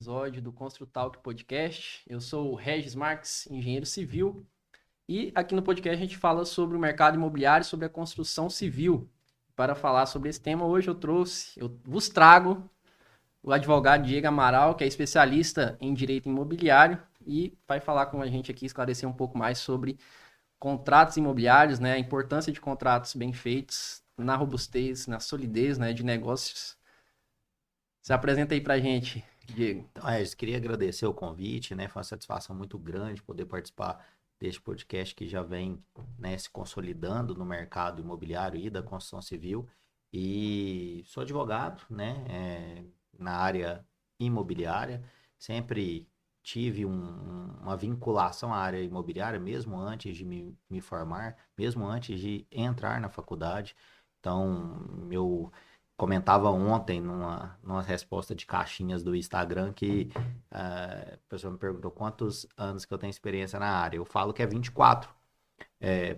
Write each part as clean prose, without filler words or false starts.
Episódio do Construtalk Podcast. Eu sou o Regis Marques, engenheiro civil, e aqui no podcast a gente fala sobre o mercado imobiliário, sobre a construção civil. Para falar sobre esse tema, hoje eu vos trago o advogado Diego Amaral, que é especialista em direito imobiliário, e vai falar com a gente aqui, esclarecer um pouco mais sobre contratos imobiliários, né, a importância de contratos bem feitos na robustez, na solidez, né, de negócios. Se apresenta aí pra gente, Diego. Então, Regis, queria agradecer o convite, né? Foi uma satisfação muito grande poder participar deste podcast que já vem, né, se consolidando no mercado imobiliário e da construção civil. E sou advogado, né, na área imobiliária. Sempre tive uma vinculação à área imobiliária, mesmo antes de me formar, mesmo antes de entrar na faculdade. Então, meu comentava ontem numa resposta de caixinhas do Instagram que a pessoa me perguntou quantos anos que eu tenho experiência na área. Eu falo que é 24,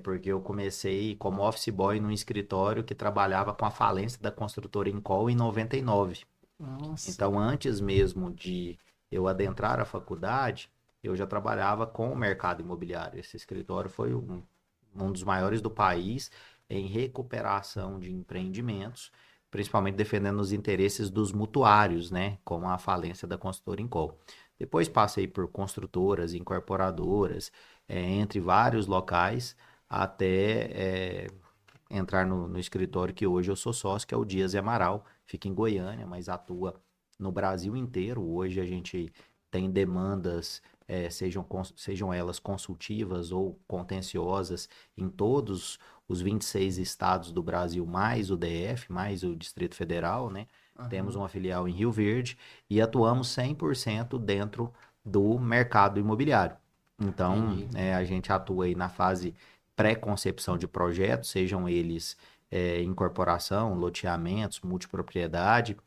porque eu comecei como office boy num escritório que trabalhava com a falência da construtora Incol em 99. Nossa. Então, antes mesmo de eu adentrar a faculdade, eu já trabalhava com o mercado imobiliário. Esse escritório foi um dos maiores do país em recuperação de empreendimentos, principalmente defendendo os interesses dos mutuários, né, como a falência da construtora Incol. Depois passei por construtoras, incorporadoras, entre vários locais, até entrar no escritório que hoje eu sou sócio, que é o Dias e Amaral, fica em Goiânia, mas atua no Brasil inteiro. Hoje a gente tem demandas, sejam elas consultivas ou contenciosas, em todos os 26 estados do Brasil, mais o DF, mais o Distrito Federal, né? Temos uma filial em Rio Verde e atuamos 100% dentro do mercado imobiliário. Então, Entendi. a gente atua aí na fase pré-concepção de projetos, sejam eles incorporação, loteamentos, multipropriedade,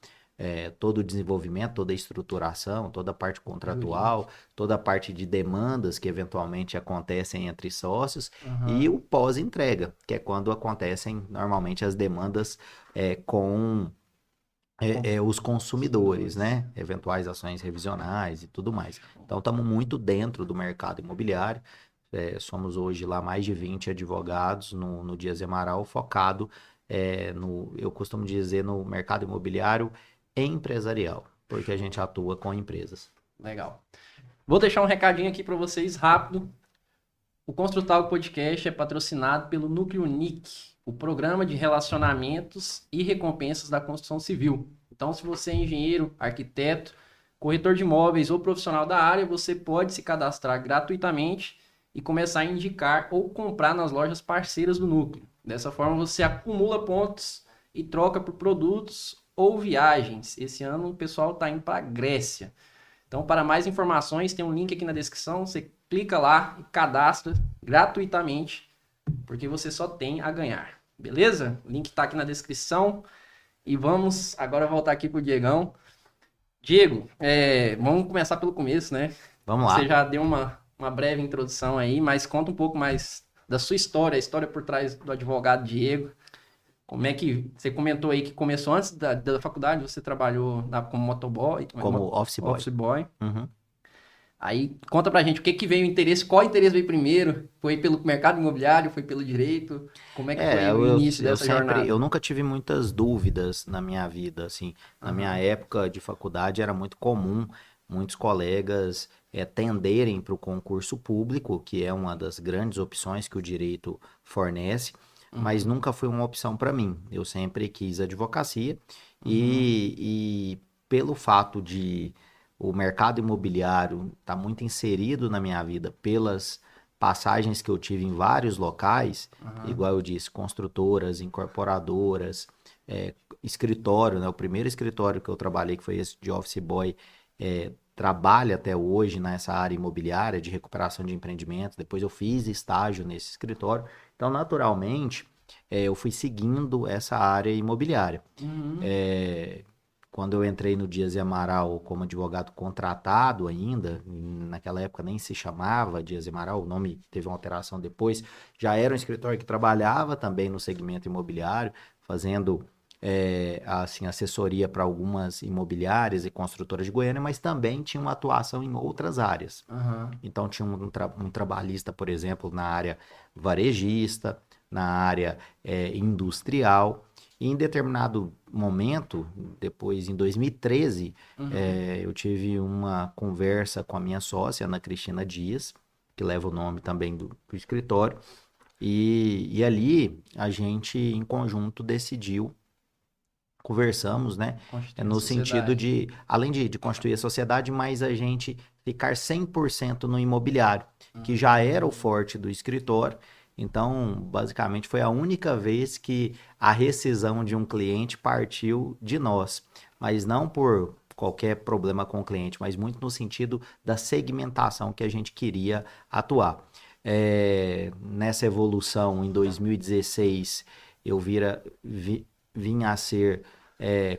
todo o desenvolvimento, toda a estruturação, toda a parte Jurídico. contratual, toda a parte de demandas que eventualmente acontecem entre sócios e Aham. o pós-entrega, que é quando acontecem normalmente as demandas com os consumidores, Consumidores. né? Eventuais ações revisionais e tudo mais. Então, estamos muito dentro do mercado imobiliário. Somos hoje lá mais de 20 advogados no Dias Amaral, focado eu costumo dizer, no mercado imobiliário empresarial, porque a gente atua com empresas. Legal. Vou deixar um recadinho aqui para vocês rápido. O Construtal Podcast é patrocinado pelo Núcleo NIC, o programa de relacionamentos e recompensas da construção civil. Então, se você é engenheiro, arquiteto, corretor de imóveis ou profissional da área, você pode se cadastrar gratuitamente e começar a indicar ou comprar nas lojas parceiras do núcleo. Dessa forma, você acumula pontos e troca por produtos ou viagens. Esse ano o pessoal está indo para a Grécia. Então, para mais informações, tem um link aqui na descrição. Você clica lá e cadastra gratuitamente, porque você só tem a ganhar. Beleza? O link está aqui na descrição. E vamos agora voltar aqui para o Diegão. Diego, vamos começar pelo começo, né? Vamos Você lá. já deu uma breve introdução aí, mas conta um pouco mais da sua história, a história por trás do advogado Diego. Como é que você comentou aí que começou antes da faculdade, você trabalhou como motoboy, Como office boy. office boy. Uhum. Aí conta pra gente o que que veio o interesse, qual interesse veio primeiro? Foi pelo mercado imobiliário, foi pelo direito? Como é que foi o início dessa Eu jornada? nunca tive muitas dúvidas na minha vida, assim. Na minha Aham. época de faculdade era muito comum muitos colegas tenderem para o concurso público, que é uma das grandes opções que o direito fornece, mas Uhum. nunca foi uma opção para mim. Eu sempre quis advocacia Uhum. e pelo fato de o mercado imobiliário estar muito inserido na minha vida pelas passagens que eu tive em vários locais, Aham. igual eu disse, construtoras, incorporadoras, escritório, né? O primeiro escritório que eu trabalhei, que foi esse de office boy, trabalha até hoje nessa área imobiliária de recuperação de empreendimentos. Depois eu fiz estágio nesse escritório. Então, naturalmente, eu fui seguindo essa área imobiliária. Uhum. É, Quando eu entrei no Dias e Amaral como advogado contratado ainda, naquela época nem se chamava Dias e Amaral, o nome teve uma alteração depois, já era um escritório que trabalhava também no segmento imobiliário, fazendo assim, assessoria para algumas imobiliárias e construtoras de Goiânia, mas também tinha uma atuação em outras áreas. Aham. Então, tinha um trabalhista, por exemplo, na área varejista, na área industrial. E em determinado momento, depois em 2013, Uhum. eu tive uma conversa com a minha sócia, Ana Cristina Dias, que leva o nome também do escritório, e ali a gente, em conjunto, decidiu, conversamos, né? Constituir a No sentido sociedade. de, além de constituir a sociedade, mas a gente ficar 100% no imobiliário, que já era o Uhum. forte do escritório. Então, basicamente, foi a única vez que a rescisão de um cliente partiu de nós, mas não por qualquer problema com o cliente, mas muito no sentido da segmentação que a gente queria atuar. Nessa evolução, em 2016, eu vim a ser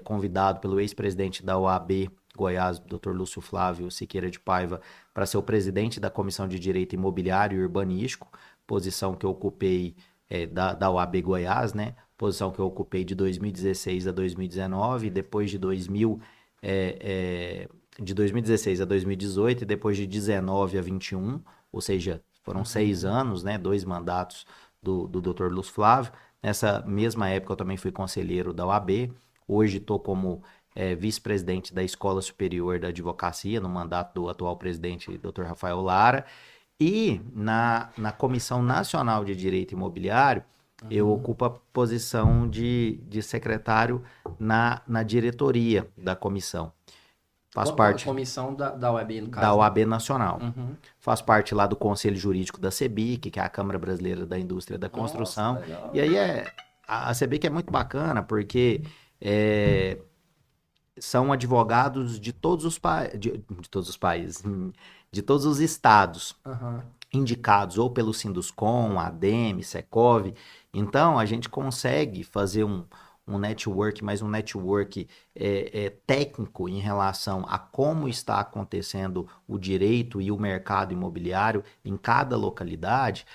convidado pelo ex-presidente da OAB Goiás, Dr. Lúcio Flávio Siqueira de Paiva, para ser o presidente da Comissão de Direito Imobiliário e Urbanístico, posição que eu ocupei da OAB Goiás, né? Posição que eu ocupei de 2016 a 2019, depois de 2016 a 2018 e depois de 19 a 21, ou seja, foram 6 anos, né? 2 mandatos do Dr. Lúcio Flávio. Nessa mesma época eu também fui conselheiro da OAB. Hoje estou como vice-presidente da Escola Superior da Advocacia, no mandato do atual presidente, Dr. Rafael Lara. E na Comissão Nacional de Direito Imobiliário, eu Uhum. ocupo a posição de secretário na diretoria da comissão. Faço Qual a parte comissão da UAB, no da caso, né? OAB Nacional. Uhum. Faço parte lá do Conselho Jurídico da CEBIC, que é a Câmara Brasileira da Indústria da Nossa, que Construção. E legal. aí a CEBIC é muito bacana porque é, são advogados de todos de todos os países, de todos os estados, Aham. indicados ou pelo Sinduscom, ADEME, Secov. Então, a gente consegue fazer um network, mas um network técnico em relação a como está acontecendo o direito e o mercado imobiliário em cada localidade,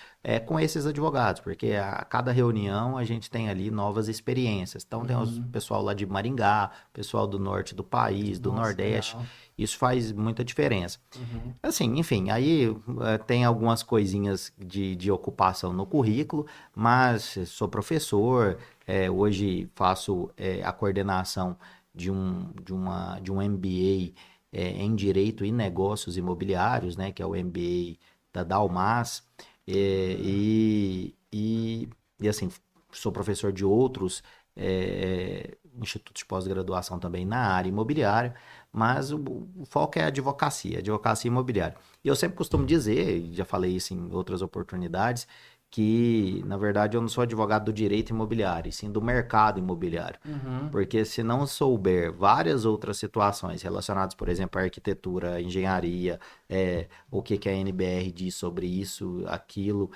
com esses advogados, porque a cada reunião a gente tem ali novas experiências. Então, tem o Uhum. pessoal lá de Maringá, pessoal do norte do país, do Nossa, Nordeste. legal. Isso faz muita diferença. Uhum. Assim, enfim, aí tem algumas coisinhas de ocupação no currículo, mas sou professor, hoje faço a coordenação de um MBA em Direito e Negócios Imobiliários, né, que é o MBA da Dalmas, e assim, sou professor de outros institutos de pós-graduação também na área imobiliária, mas o foco é a advocacia imobiliária. E eu sempre costumo dizer, e já falei isso em outras oportunidades, que, na verdade, eu não sou advogado do direito imobiliário, e sim do mercado imobiliário. Uhum. Porque se não souber várias outras situações relacionadas, por exemplo, à arquitetura, à engenharia, o que a NBR diz sobre isso, aquilo,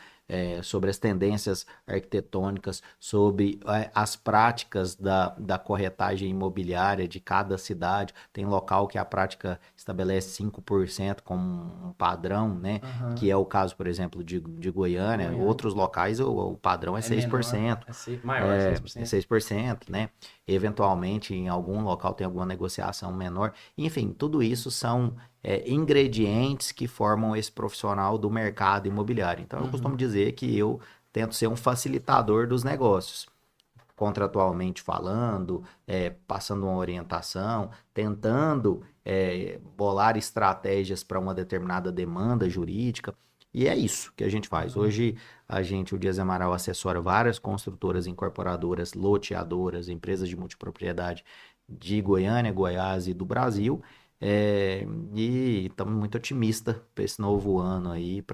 sobre as tendências arquitetônicas, sobre as práticas da corretagem imobiliária de cada cidade. Tem local que a prática estabelece 5% como um padrão, né? Que Aham. é o caso, por exemplo, de De Goiânia. Goiânia. Outros locais o padrão é É seis por menor, cento maior, 6%. 6%, né? Eventualmente, em algum local tem alguma negociação menor. Enfim, tudo isso são ingredientes que formam esse profissional do mercado imobiliário. Então, eu costumo Uhum. dizer que eu tento ser um facilitador dos negócios, contratualmente falando, passando uma orientação, tentando bolar estratégias para uma determinada demanda jurídica. E é isso que a gente faz. Uhum. Hoje, o Dias Amaral assessora várias construtoras, incorporadoras, loteadoras, empresas de multipropriedade de Goiânia, Goiás e do Brasil. É, e estamos muito otimistas para esse novo ano aí,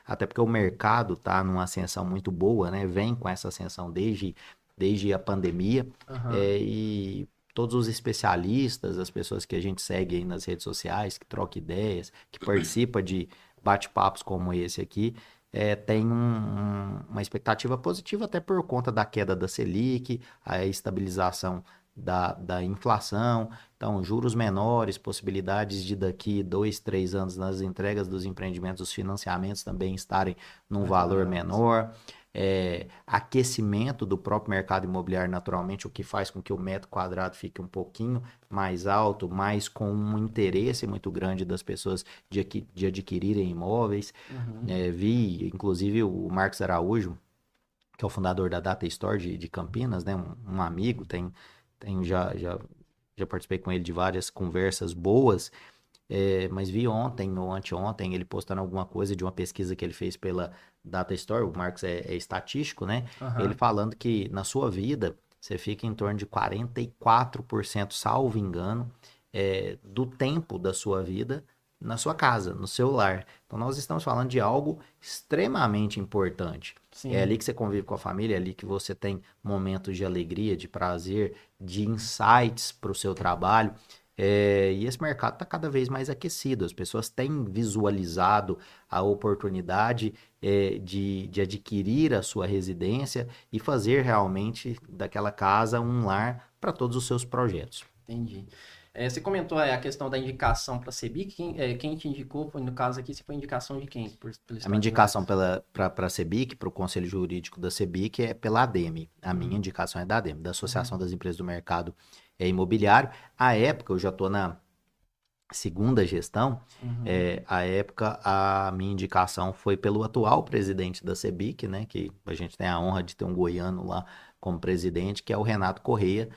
até porque o mercado está numa ascensão muito boa, né? Vem com essa ascensão desde a pandemia, Aham. e todos os especialistas, as pessoas que a gente segue aí nas redes sociais, que troca ideias, que participa de bate-papos como esse aqui, tem uma expectativa positiva até por conta da queda da Selic, a estabilização da inflação, então juros menores, possibilidades de daqui 2, 3 anos nas entregas dos empreendimentos, os financiamentos também estarem num Mais valor barato. menor. aquecimento do próprio mercado imobiliário naturalmente, o que faz com que o metro quadrado fique um pouquinho mais alto, mas com um interesse muito grande das pessoas de adquirirem imóveis. Vi, inclusive, o Marcos Araújo, que é o fundador da Data Store de Campinas, né? Um amigo, já participei com ele de várias conversas boas, mas vi ontem ou anteontem ele postando alguma coisa de uma pesquisa que ele fez pela Data Store. O Marcos é estatístico, né? Ele falando que na sua vida você fica em torno de 44%, salvo engano, do tempo da sua vida na sua casa, no seu lar. Então nós estamos falando de algo extremamente importante. Sim. É ali que você convive com a família, é ali que você tem momentos de alegria, de prazer, de insights para o seu trabalho. E esse mercado está cada vez mais aquecido. As pessoas têm visualizado a oportunidade de adquirir a sua residência e fazer realmente daquela casa um lar para todos os seus projetos. Entendi. Você comentou a questão da indicação para a CEBIC. Quem te indicou, no caso aqui, se foi indicação de quem? A minha indicação para a CEBIC, para o Conselho Jurídico da CEBIC, é pela ADEME. A minha indicação é da ADEME, da Associação das Empresas do Mercado Imobiliário. À época, eu já estou na segunda gestão, à época a minha indicação foi pelo atual presidente da CEBIC, né, que a gente tem a honra de ter um goiano lá como presidente, que é o Renato Correia,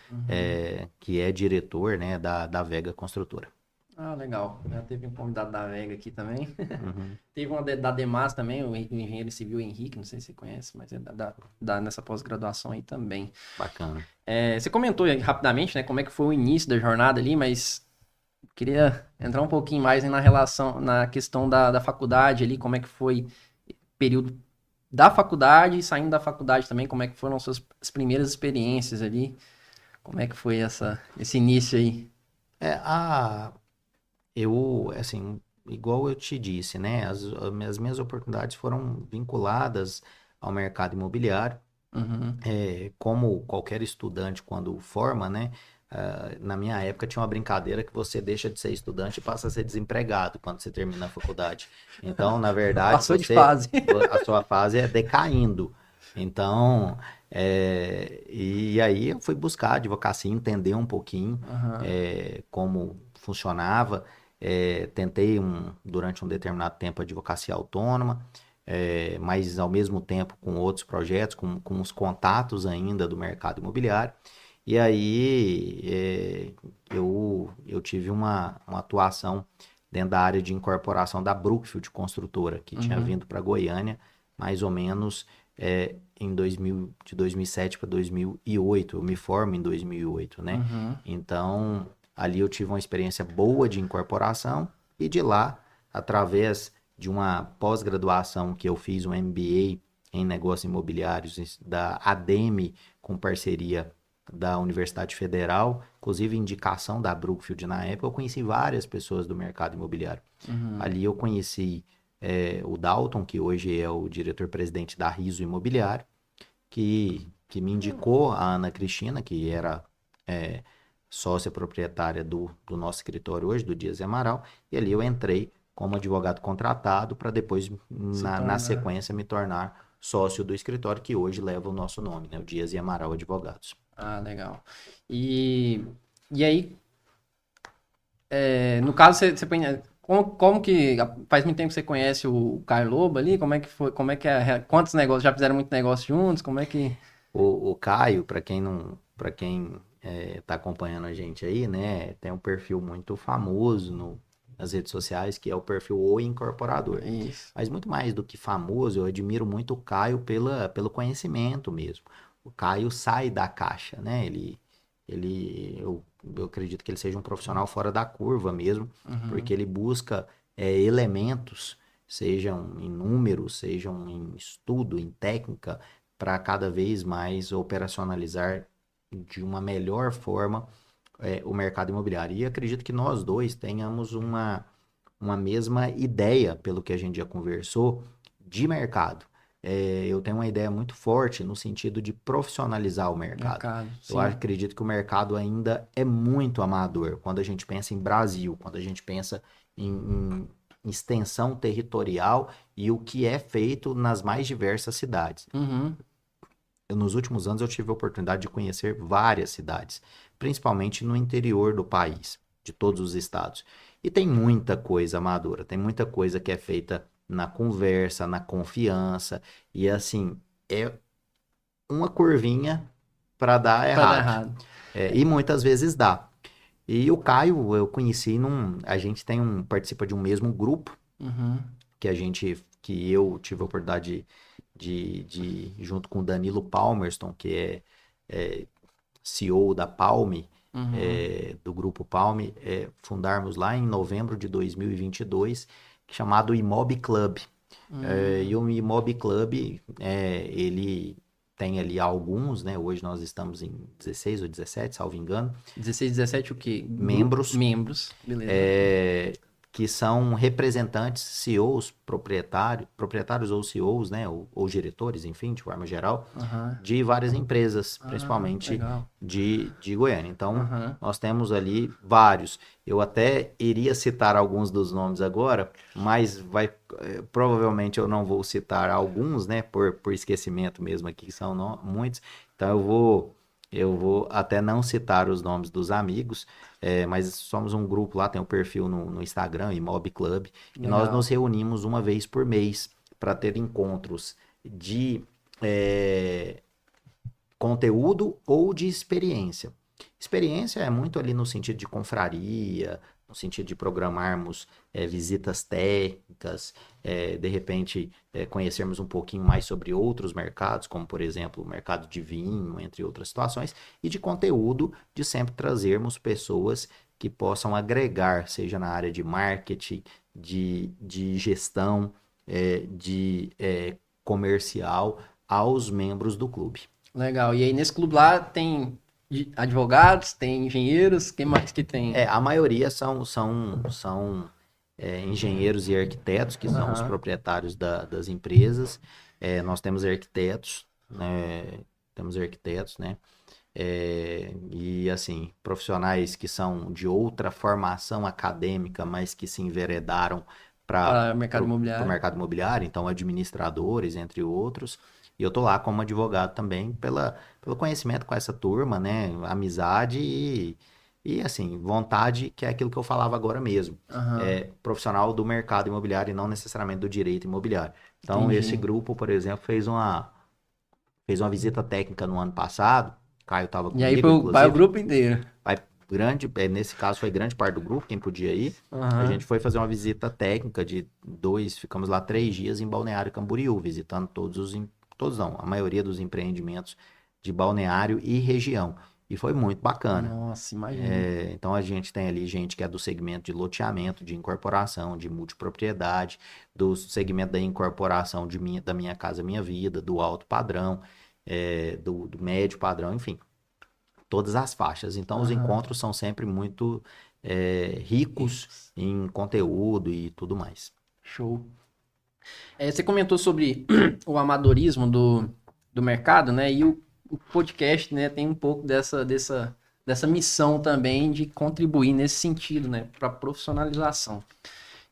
que é diretor, né, da Vega Construtora. Ah, legal. Já teve um convidado da Vega aqui também. Teve uma da Demas também, o engenheiro civil Henrique, não sei se você conhece, mas é nessa pós-graduação aí também. Bacana. Você comentou rapidamente, né, como é que foi o início da jornada ali, mas queria entrar um pouquinho mais na questão da faculdade ali, como é que foi o período da faculdade e saindo da faculdade também, como é que foram as primeiras experiências ali, como é que foi esse início aí? Assim, igual eu te disse, né, as minhas oportunidades foram vinculadas ao mercado imobiliário. Como qualquer estudante quando forma, né, na minha época tinha uma brincadeira que você deixa de ser estudante e passa a ser desempregado quando você termina a faculdade. Então, na verdade, Passou de fase. a sua fase é decaindo. Então, e aí eu fui buscar advocacia, entender um pouquinho como funcionava. Tentei durante um determinado tempo advocacia autônoma, mas ao mesmo tempo com outros projetos, com os contatos ainda do mercado imobiliário. E aí eu tive uma atuação dentro da área de incorporação da Brookfield Construtora, que tinha vindo para Goiânia, mais ou menos de 2007 para 2008. Eu me formo em 2008, né? Então, ali eu tive uma experiência boa de incorporação e de lá, através de uma pós-graduação que eu fiz, um MBA em negócios imobiliários da ADEME, com parceria da Universidade Federal, inclusive indicação da Brookfield na época, eu conheci várias pessoas do mercado imobiliário. Ali eu conheci o Dalton, que hoje é o diretor-presidente da Riso Imobiliário, que me indicou a Ana Cristina, que era sócia proprietária do nosso escritório hoje, do Dias e Amaral, e ali eu entrei como advogado contratado para depois, na sequência, me tornar sócio do escritório que hoje leva o nosso nome, né? O Dias e Amaral Advogados. Ah, legal. E aí, no caso, você como que faz muito tempo que você conhece o Caio Lobo ali? Como é que foi? Como é que quantos negócios já fizeram muito negócio juntos? Como é que o Caio, para quem está acompanhando a gente aí, né, tem um perfil muito famoso nas redes sociais, que é o perfil O Incorporador. Isso. Mas muito mais do que famoso, eu admiro muito o Caio pelo conhecimento mesmo. O Caio sai da caixa, né? Eu acredito que ele seja um profissional fora da curva mesmo, porque ele busca elementos, sejam em números, sejam em estudo, em técnica, para cada vez mais operacionalizar de uma melhor forma o mercado imobiliário. E acredito que nós dois tenhamos uma mesma ideia, pelo que a gente já conversou, de mercado. Eu tenho uma ideia muito forte no sentido de profissionalizar o mercado. Eu acredito que o mercado ainda é muito amador. Quando a gente pensa em Brasil, quando a gente pensa em extensão territorial e o que é feito nas mais diversas cidades. Uhum. Nos últimos anos eu tive a oportunidade de conhecer várias cidades, principalmente no interior do país, de todos os estados. E tem muita coisa madura, tem muita coisa que é feita na conversa, na confiança, e assim, é uma curvinha para dar Pra dar errado. errado. E muitas vezes dá. E o Caio eu conheci a gente participa de um mesmo grupo Uhum. que eu tive a oportunidade junto com o Danilo Palmerston, que é CEO da Palme, Uhum. do grupo Palme, fundarmos lá em novembro de 2022, chamado Imob Club. E o Imob Club, ele tem ali alguns, né? Hoje nós estamos em 16 ou 17, salvo engano, 16, 17 o quê? membros, Membros. Beleza. que são representantes, CEOs, proprietários ou CEOs, né? Ou diretores, enfim, de forma geral, Aham. de várias empresas, Ah, principalmente legal. de Goiânia. Então, Aham. nós temos ali vários. Eu até iria citar alguns dos nomes agora, mas provavelmente eu não vou citar alguns, né? Por esquecimento mesmo aqui, que são muitos. Então, eu vou até não citar os nomes dos amigos, mas somos um grupo lá, tem um perfil no Instagram, Imob Club, e nós nos Legal. reunimos uma vez por mês para ter encontros de conteúdo ou de experiência. Experiência é muito ali no sentido de confraria, no sentido de programarmos visitas técnicas, de repente conhecermos um pouquinho mais sobre outros mercados, como por exemplo o mercado de vinho, entre outras situações, e de conteúdo de sempre trazermos pessoas que possam agregar, seja na área de marketing, de gestão, de comercial, aos membros do clube. Legal. E aí nesse clube lá tem advogados, tem engenheiros, quem mais que tem? A maioria são engenheiros e arquitetos, que são os Aham. proprietários das empresas. Nós temos arquitetos, né? Temos arquitetos, né? E assim, profissionais que são de outra formação acadêmica, mas que se enveredaram para Para mercado o imobiliário. mercado imobiliário, então administradores, entre outros. E eu tô lá como advogado também pelo conhecimento com essa turma, né? Amizade e assim, vontade, que é aquilo que eu falava agora mesmo. Aham. Profissional do mercado imobiliário e não necessariamente do direito imobiliário. Então, esse Entendi. grupo, por exemplo, fez uma visita técnica no ano passado. Caio estava E aí comigo, vai o inclusive. grupo inteiro. Nesse caso foi grande parte do grupo, quem podia ir. A Aham. gente foi fazer uma visita técnica ficamos lá 3 dias em Balneário Camboriú, visitando todos não, a maioria dos empreendimentos de Balneário e região. E foi muito bacana. Nossa, imagina. Então a gente tem ali gente que é do segmento de loteamento, de incorporação, de multipropriedade, do segmento da incorporação da Minha Casa Minha Vida, do alto padrão, do médio padrão, enfim, todas as faixas. Então os Aham. encontros são sempre muito ricos Ricos. em conteúdo e tudo mais. Show. Você comentou sobre o amadorismo do mercado, né? E o podcast, né, tem um pouco dessa missão também de contribuir nesse sentido, né, para profissionalização.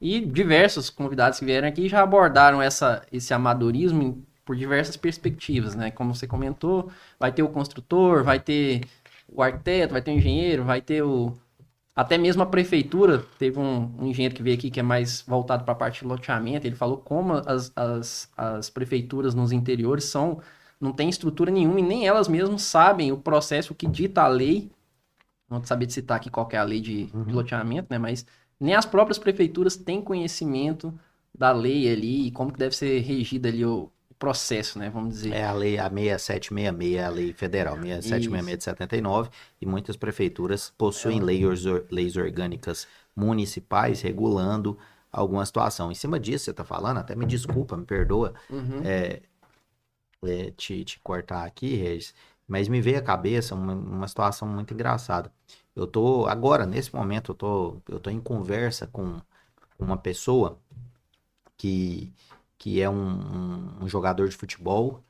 E diversos convidados que vieram aqui já abordaram esse amadorismo por diversas perspectivas, né? Como você comentou, vai ter o construtor, vai ter o arquiteto, vai ter o engenheiro, vai ter até mesmo a prefeitura. Teve um engenheiro que veio aqui que é mais voltado para a parte de loteamento. Ele falou como as prefeituras nos interiores não têm estrutura nenhuma e nem elas mesmas sabem o processo, o que dita a lei. Não vou saber de citar aqui qual que é a lei de loteamento, né? Mas nem as próprias prefeituras têm conhecimento da lei ali e como que deve ser regida ali o processo, né? Vamos dizer. A lei, a 6766, a lei federal, 6766 de 79, e muitas prefeituras possuem leis orgânicas municipais regulando alguma situação. Em cima disso, você está falando, até me desculpa, me perdoa Uhum. te cortar aqui, Regis, mas me veio à cabeça uma situação muito engraçada. Agora, nesse momento, eu tô em conversa com uma pessoa que é um jogador de futebol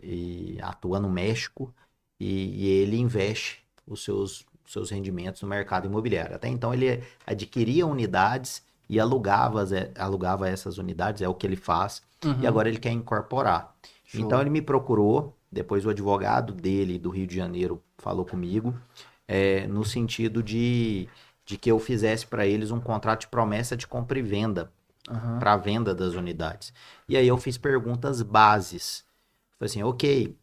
e atua no México e ele investe os seus rendimentos no mercado imobiliário. Até então ele adquiria unidades e alugava essas unidades, é o que ele faz, e Uhum. agora ele quer incorporar. Show. Então ele me procurou, depois o advogado dele do Rio de Janeiro falou comigo, no sentido de que eu fizesse para eles um contrato de promessa de compra e venda, Aham. para a venda das unidades. E aí eu fiz perguntas bases. Falei assim, ok,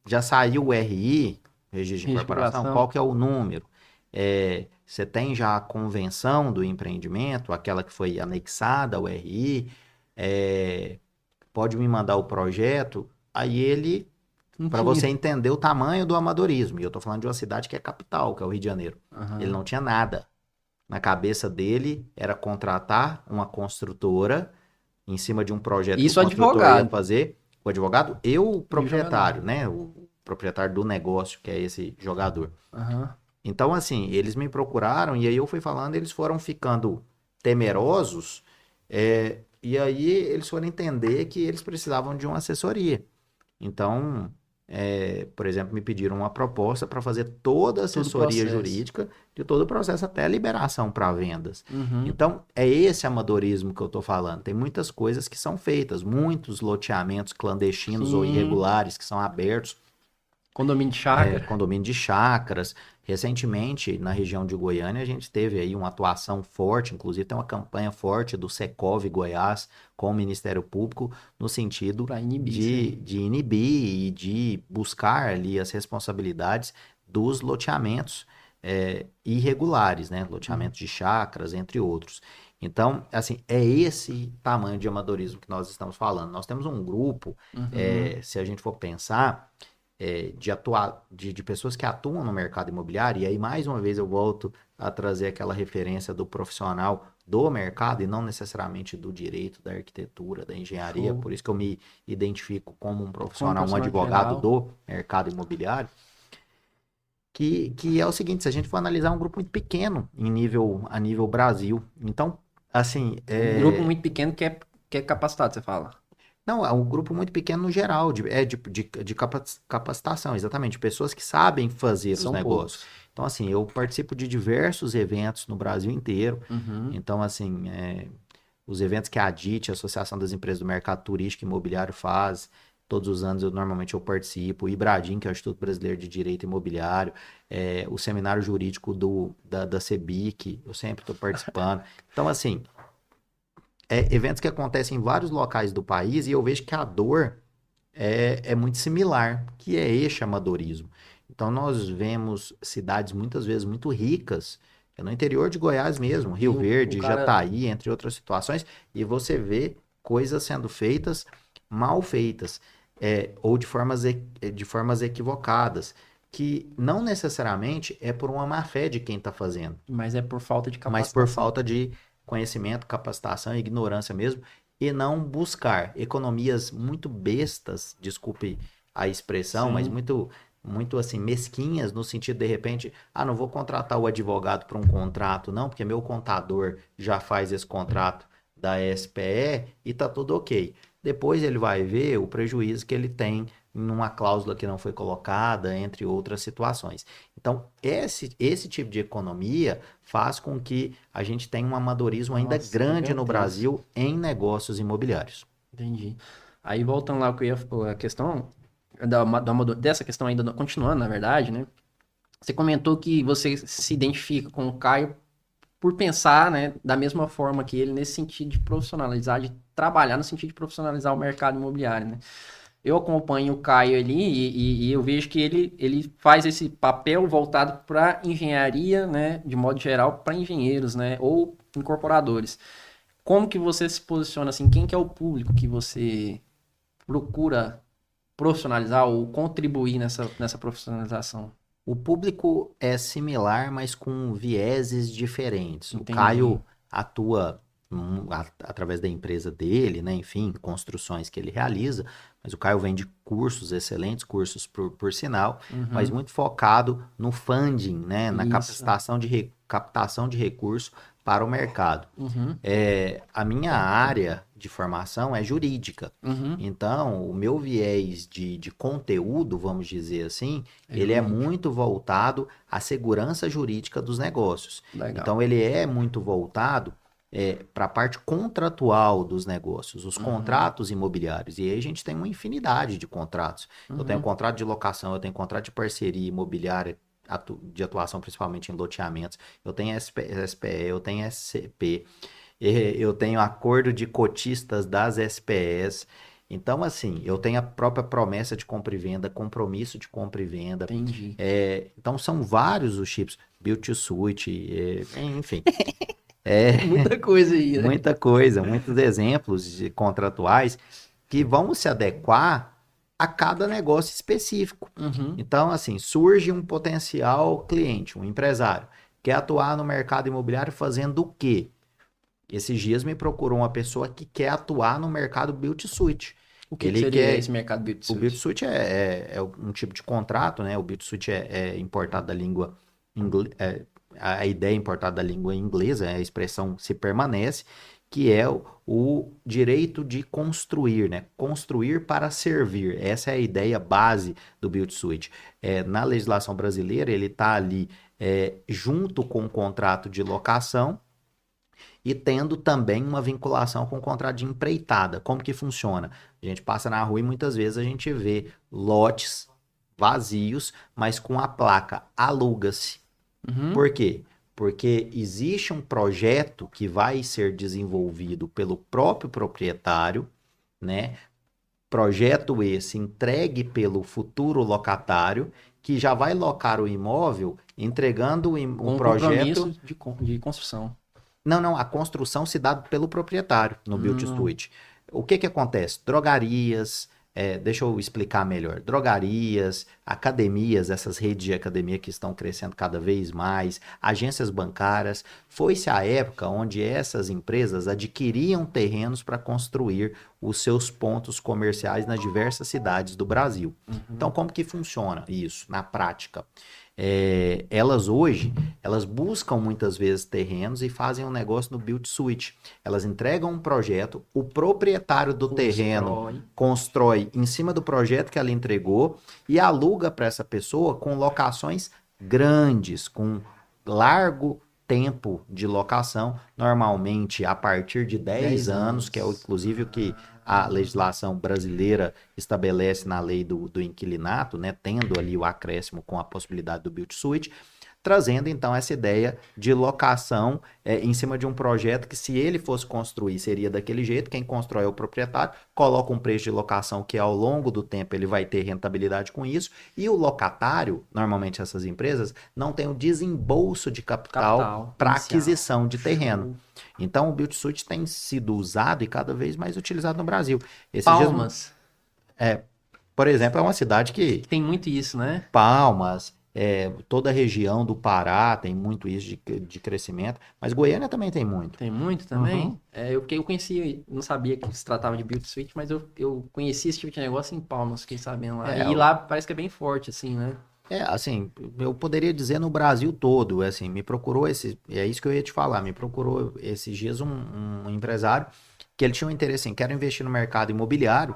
já saiu o RI, Registro de Incorporação, Regulação. qual que é o número? Você tem já a convenção do empreendimento, aquela que foi anexada ao RI, pode me mandar o projeto? Aí ele, Não para você tinha. entender o tamanho do amadorismo, e eu tô falando de uma cidade que é capital, que é o Rio de Janeiro. Ele Aham. não tinha nada. Na cabeça dele era contratar uma construtora em cima de um projeto que o Isso construtor ia advogado fazer, o advogado e o e o jogador. proprietário, né? O proprietário do negócio, que é esse jogador. Aham. Então, assim, eles me procuraram e aí eu fui falando, eles foram ficando temerosos, e aí eles foram entender que eles precisavam de uma assessoria. Então, por exemplo, me pediram uma proposta para fazer toda a Todo o assessoria processo. jurídica de todo o processo até a liberação para vendas. Uhum. Então, é esse amadorismo que eu estou falando. Tem muitas coisas que são feitas, muitos loteamentos clandestinos ou Sim. irregulares que são abertos, Condomínio de chácara. condomínio de chácaras. Recentemente, na região de Goiânia, a gente teve aí uma atuação forte, inclusive tem uma campanha forte do Secov Goiás com o Ministério Público no sentido Pra inibir isso aí. de inibir e de buscar ali as responsabilidades dos loteamentos irregulares, né? Uhum. Loteamentos de chácaras, entre outros. Então, assim, é esse tamanho de amadorismo que nós estamos falando. Nós temos um grupo, Uhum. se a gente for pensar, de pessoas que atuam no mercado imobiliário, e aí mais uma vez eu volto a trazer aquela referência do profissional do mercado e não necessariamente do direito, da arquitetura, da engenharia, Show. por isso que eu me identifico como um Como profissional, um profissional advogado geral. do mercado imobiliário, que é o seguinte, se a gente for analisar um grupo muito pequeno a nível Brasil, então, assim, Um grupo muito pequeno que é capacitado, você fala. não, é um grupo muito pequeno no geral, de capacitação, exatamente, pessoas que sabem fazer os São negócios. poucos. Então, assim, eu participo de diversos eventos no Brasil inteiro. Uhum. Então, assim, os eventos que a ADIT, a Associação das Empresas do Mercado Turístico e Imobiliário, faz, todos os anos normalmente eu participo. O IBRADIM, que é o Instituto Brasileiro de Direito Imobiliário, o seminário jurídico da CEBIC, eu sempre estou participando. Então, assim, eventos que acontecem em vários locais do país e eu vejo que a dor é muito similar, que é este amadorismo. Então, nós vemos cidades muitas vezes muito ricas, no interior de Goiás mesmo, E Rio o Verde, cara. Jataí, entre outras situações, e você vê coisas sendo feitas mal feitas, ou de formas equivocadas, que não necessariamente é por uma má fé de quem está fazendo, Mas é por falta de mas por capacitação. falta de conhecimento, capacitação e ignorância mesmo, e não buscar economias muito bestas, desculpe a expressão, mas Sim. muito assim mesquinhas no sentido de repente, não vou contratar o advogado para um contrato, não, porque meu contador já faz esse contrato da SPE e tá tudo ok. Depois ele vai ver o prejuízo que ele tem numa cláusula que não foi colocada, entre outras situações. Então, esse tipo de economia faz com que a gente tenha um amadorismo ainda Nossa, grande no gigantesco. Brasil em negócios imobiliários. Entendi. Aí voltando lá ao que eu ia, a questão dessa questão ainda, continuando, na verdade, né? Você comentou que você se identifica com o Caio por pensar, né, da mesma forma que ele, nesse sentido de profissionalizar, de trabalhar no sentido de profissionalizar o mercado imobiliário, né? Eu acompanho o Caio ali e eu vejo que ele faz esse papel voltado para engenharia, né, de modo geral, para engenheiros, né, ou incorporadores. Como que você se posiciona assim? Quem que é o público que você procura profissionalizar ou contribuir nessa profissionalização? O público é similar, mas com vieses diferentes. O Entendi. Caio atua através da empresa dele, né? Enfim, construções que ele realiza, mas o Caio vende cursos, excelentes cursos por sinal, mas Uhum. muito focado no funding, né? Na Isso. capacitação captação de recurso para o mercado. Uhum. A minha área de formação é jurídica. Uhum. Então, o meu viés de conteúdo, vamos dizer assim, ele é jurídico. muito voltado à segurança jurídica dos negócios. Legal. Então, ele é muito voltado para a parte contratual dos negócios, os contratos imobiliários. E aí a gente tem uma infinidade de contratos. Eu tenho contrato de locação, eu tenho contrato de parceria imobiliária, de atuação principalmente em loteamentos, eu tenho SPE, eu tenho SCP, eu tenho acordo de cotistas das SPS. Então, assim, eu tenho a própria promessa de compra e venda, compromisso de compra e venda. Entendi. Então, são vários os chips, build to suit, enfim. Muita coisa aí, né? Muita coisa, muitos exemplos contratuais que vão se adequar a cada negócio específico. Uhum. Então, assim, surge um potencial cliente, um empresário, quer atuar no mercado imobiliário fazendo o quê? Esses dias me procurou uma pessoa que quer atuar no mercado build-to-suit. O que seria esse mercado build-to-suit? O build-to-suit é um tipo de contrato, né? O build-to-suit é importado da língua inglesa, a ideia é importada da língua inglesa, a expressão se permanece, que é o direito de construir, né? Construir para servir. Essa é a ideia base do build-to-suit. Na legislação brasileira, ele está ali junto com o contrato de locação, e tendo também uma vinculação com o contrato de empreitada. Como que funciona? A gente passa na rua e muitas vezes a gente vê lotes vazios, mas com a placa aluga-se. Uhum. Por quê? Porque existe um projeto que vai ser desenvolvido pelo próprio proprietário, né? Projeto esse entregue pelo futuro locatário, que já vai locar o imóvel entregando um projeto de construção. Não, a construção se dá pelo proprietário no build-to-suit. O que acontece? Drogarias, deixa eu explicar melhor. Drogarias, academias, essas redes de academia que estão crescendo cada vez mais, agências bancárias. Foi-se a época onde essas empresas adquiriam terrenos para construir os seus pontos comerciais nas diversas cidades do Brasil. Então, como que funciona isso na prática? Elas hoje, elas buscam muitas vezes terrenos e fazem um negócio no build-to-suit. Elas entregam um projeto, o proprietário do terreno constrói em cima do projeto que ela entregou e aluga para essa pessoa com locações grandes, com largo tempo de locação, normalmente a partir de 10 anos, que é inclusive o que a legislação brasileira estabelece na lei do inquilinato, né, tendo ali o acréscimo com a possibilidade do build-to-suit, trazendo então essa ideia de locação em cima de um projeto que, se ele fosse construir, seria daquele jeito. Quem constrói é o proprietário, coloca um preço de locação que ao longo do tempo ele vai ter rentabilidade com isso, e o locatário, normalmente essas empresas, não tem o desembolso de capital para aquisição de terreno. Então o build-to-suit tem sido usado e cada vez mais utilizado no Brasil. Palmas. Por exemplo, é uma cidade que... Tem muito isso, né? Palmas... toda a região do Pará tem muito isso de crescimento, mas Goiânia também tem muito. Tem muito também? Eu conheci, não sabia que se tratava de build-to-suit, mas eu conheci esse tipo de negócio em Palmas, fiquei sabendo lá. E lá parece que é bem forte, assim, né? Assim, eu poderia dizer no Brasil todo, assim, me procurou é isso que eu ia te falar, me procurou esses dias um empresário que ele tinha um interesse em, quero investir no mercado imobiliário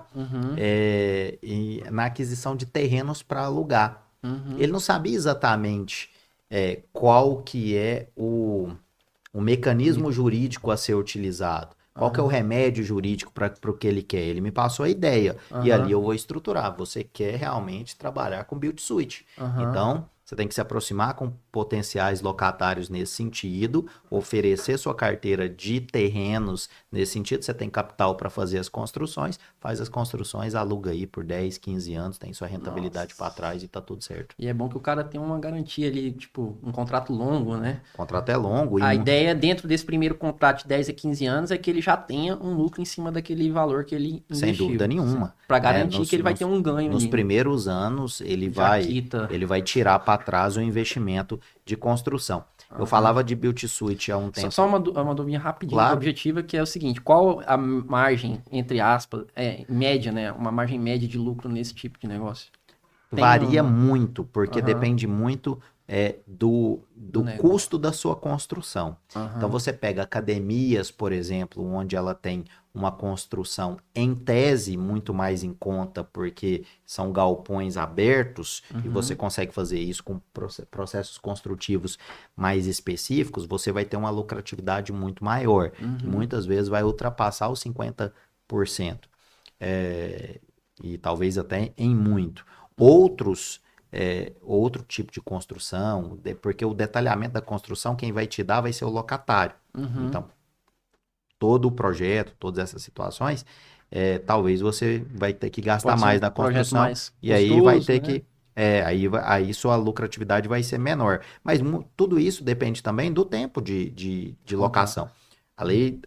e na aquisição de terrenos para alugar. Ele não sabia exatamente qual que é o mecanismo jurídico a ser utilizado, qual que é o remédio jurídico para o que ele quer. Ele me passou a ideia e ali eu vou estruturar. Você quer realmente trabalhar com build-to-suit. Então, você tem que se aproximar com potenciais locatários nesse sentido, oferecer sua carteira de terrenos nesse sentido. Você tem capital para fazer as construções, faz as construções, aluga aí por 10, 15 anos, tem sua rentabilidade para trás e tá tudo certo. E é bom que o cara tenha uma garantia ali, tipo, um contrato longo, né? O contrato é longo. A ideia dentro desse primeiro contrato de 10 a 15 anos é que ele já tenha um lucro em cima daquele valor que ele investiu. Sem dúvida nenhuma. Para garantir que ele vai ter um ganho nos ali. primeiros anos, ele vai tirar para trás o investimento de construção. Eu falava de build-to-suit há um tempo. Só uma dúvida rapidinho, claro. Objetiva, que é o seguinte: qual a margem, entre aspas, média, né? Uma margem média de lucro nesse tipo de negócio? Varia muito, porque depende muito do custo da sua construção. Uhum. Então você pega academias, por exemplo, onde ela tem uma construção em tese muito mais em conta, porque são galpões abertos e você consegue fazer isso com processos construtivos mais específicos, você vai ter uma lucratividade muito maior, que muitas vezes vai ultrapassar os 50%, e talvez até em muito. Outro tipo de construção, porque o detalhamento da construção, quem vai te dar vai ser o locatário. Então, todo o projeto, todas essas situações, talvez você vai ter que gastar mais na construção, e aí vai ter que, aí sua lucratividade vai ser menor. Mas tudo isso depende também do tempo de locação.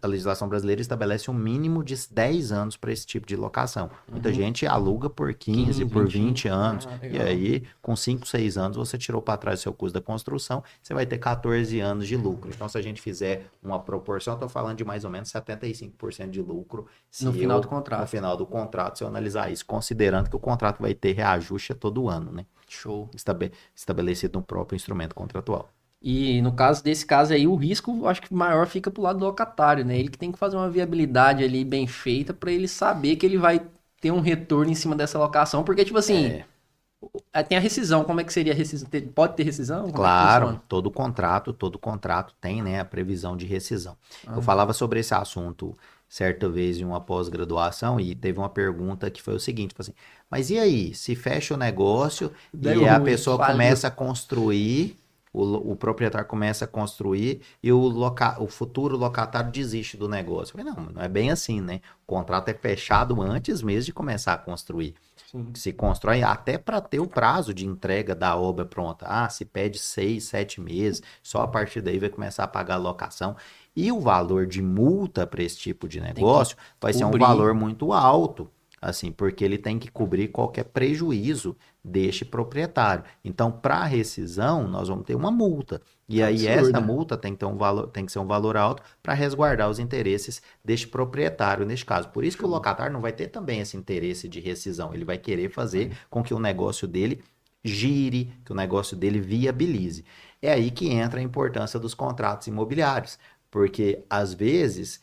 A legislação brasileira estabelece um mínimo de 10 anos para esse tipo de locação. Muita gente aluga por 15, por 20 anos. E aí, com 5, 6 anos, você tirou para trás o seu custo da construção, você vai ter 14 anos de lucro. Então, se a gente fizer uma proporção, estou falando de mais ou menos 75% de lucro no final do contrato. No final do contrato, se eu analisar isso, considerando que o contrato vai ter reajuste a todo ano, né? Show. Estabelecido no próprio instrumento contratual. E no caso desse caso aí, o risco, acho que maior fica pro lado do locatário, né? Ele que tem que fazer uma viabilidade ali bem feita para ele saber que ele vai ter um retorno em cima dessa locação, porque tipo assim, tem a rescisão, como é que seria a rescisão? Pode ter rescisão? Claro, todo contrato tem, né, a previsão de rescisão. Eu falava sobre esse assunto certa vez em uma pós-graduação e teve uma pergunta que foi o seguinte, tipo assim, mas e aí, se fecha o negócio e a pessoa começa a construir, o proprietário começa a construir e o futuro locatário desiste do negócio? Eu falei, não é bem assim, né? O contrato é fechado antes mesmo de começar a construir. Sim. Se constrói até para ter o prazo de entrega da obra pronta. Se pede 6, 7 meses, só a partir daí vai começar a pagar a locação. E o valor de multa para esse tipo de negócio vai ser um valor muito alto, assim, porque ele tem que cobrir qualquer prejuízo deste proprietário. Então, para rescisão, nós vamos ter uma multa. E aí, essa multa tem que ter tem que ser um valor alto para resguardar os interesses deste proprietário, neste caso. Por isso que o locatário não vai ter também esse interesse de rescisão. Ele vai querer fazer com que o negócio dele gire, que o negócio dele viabilize. É aí que entra a importância dos contratos imobiliários. Porque, às vezes,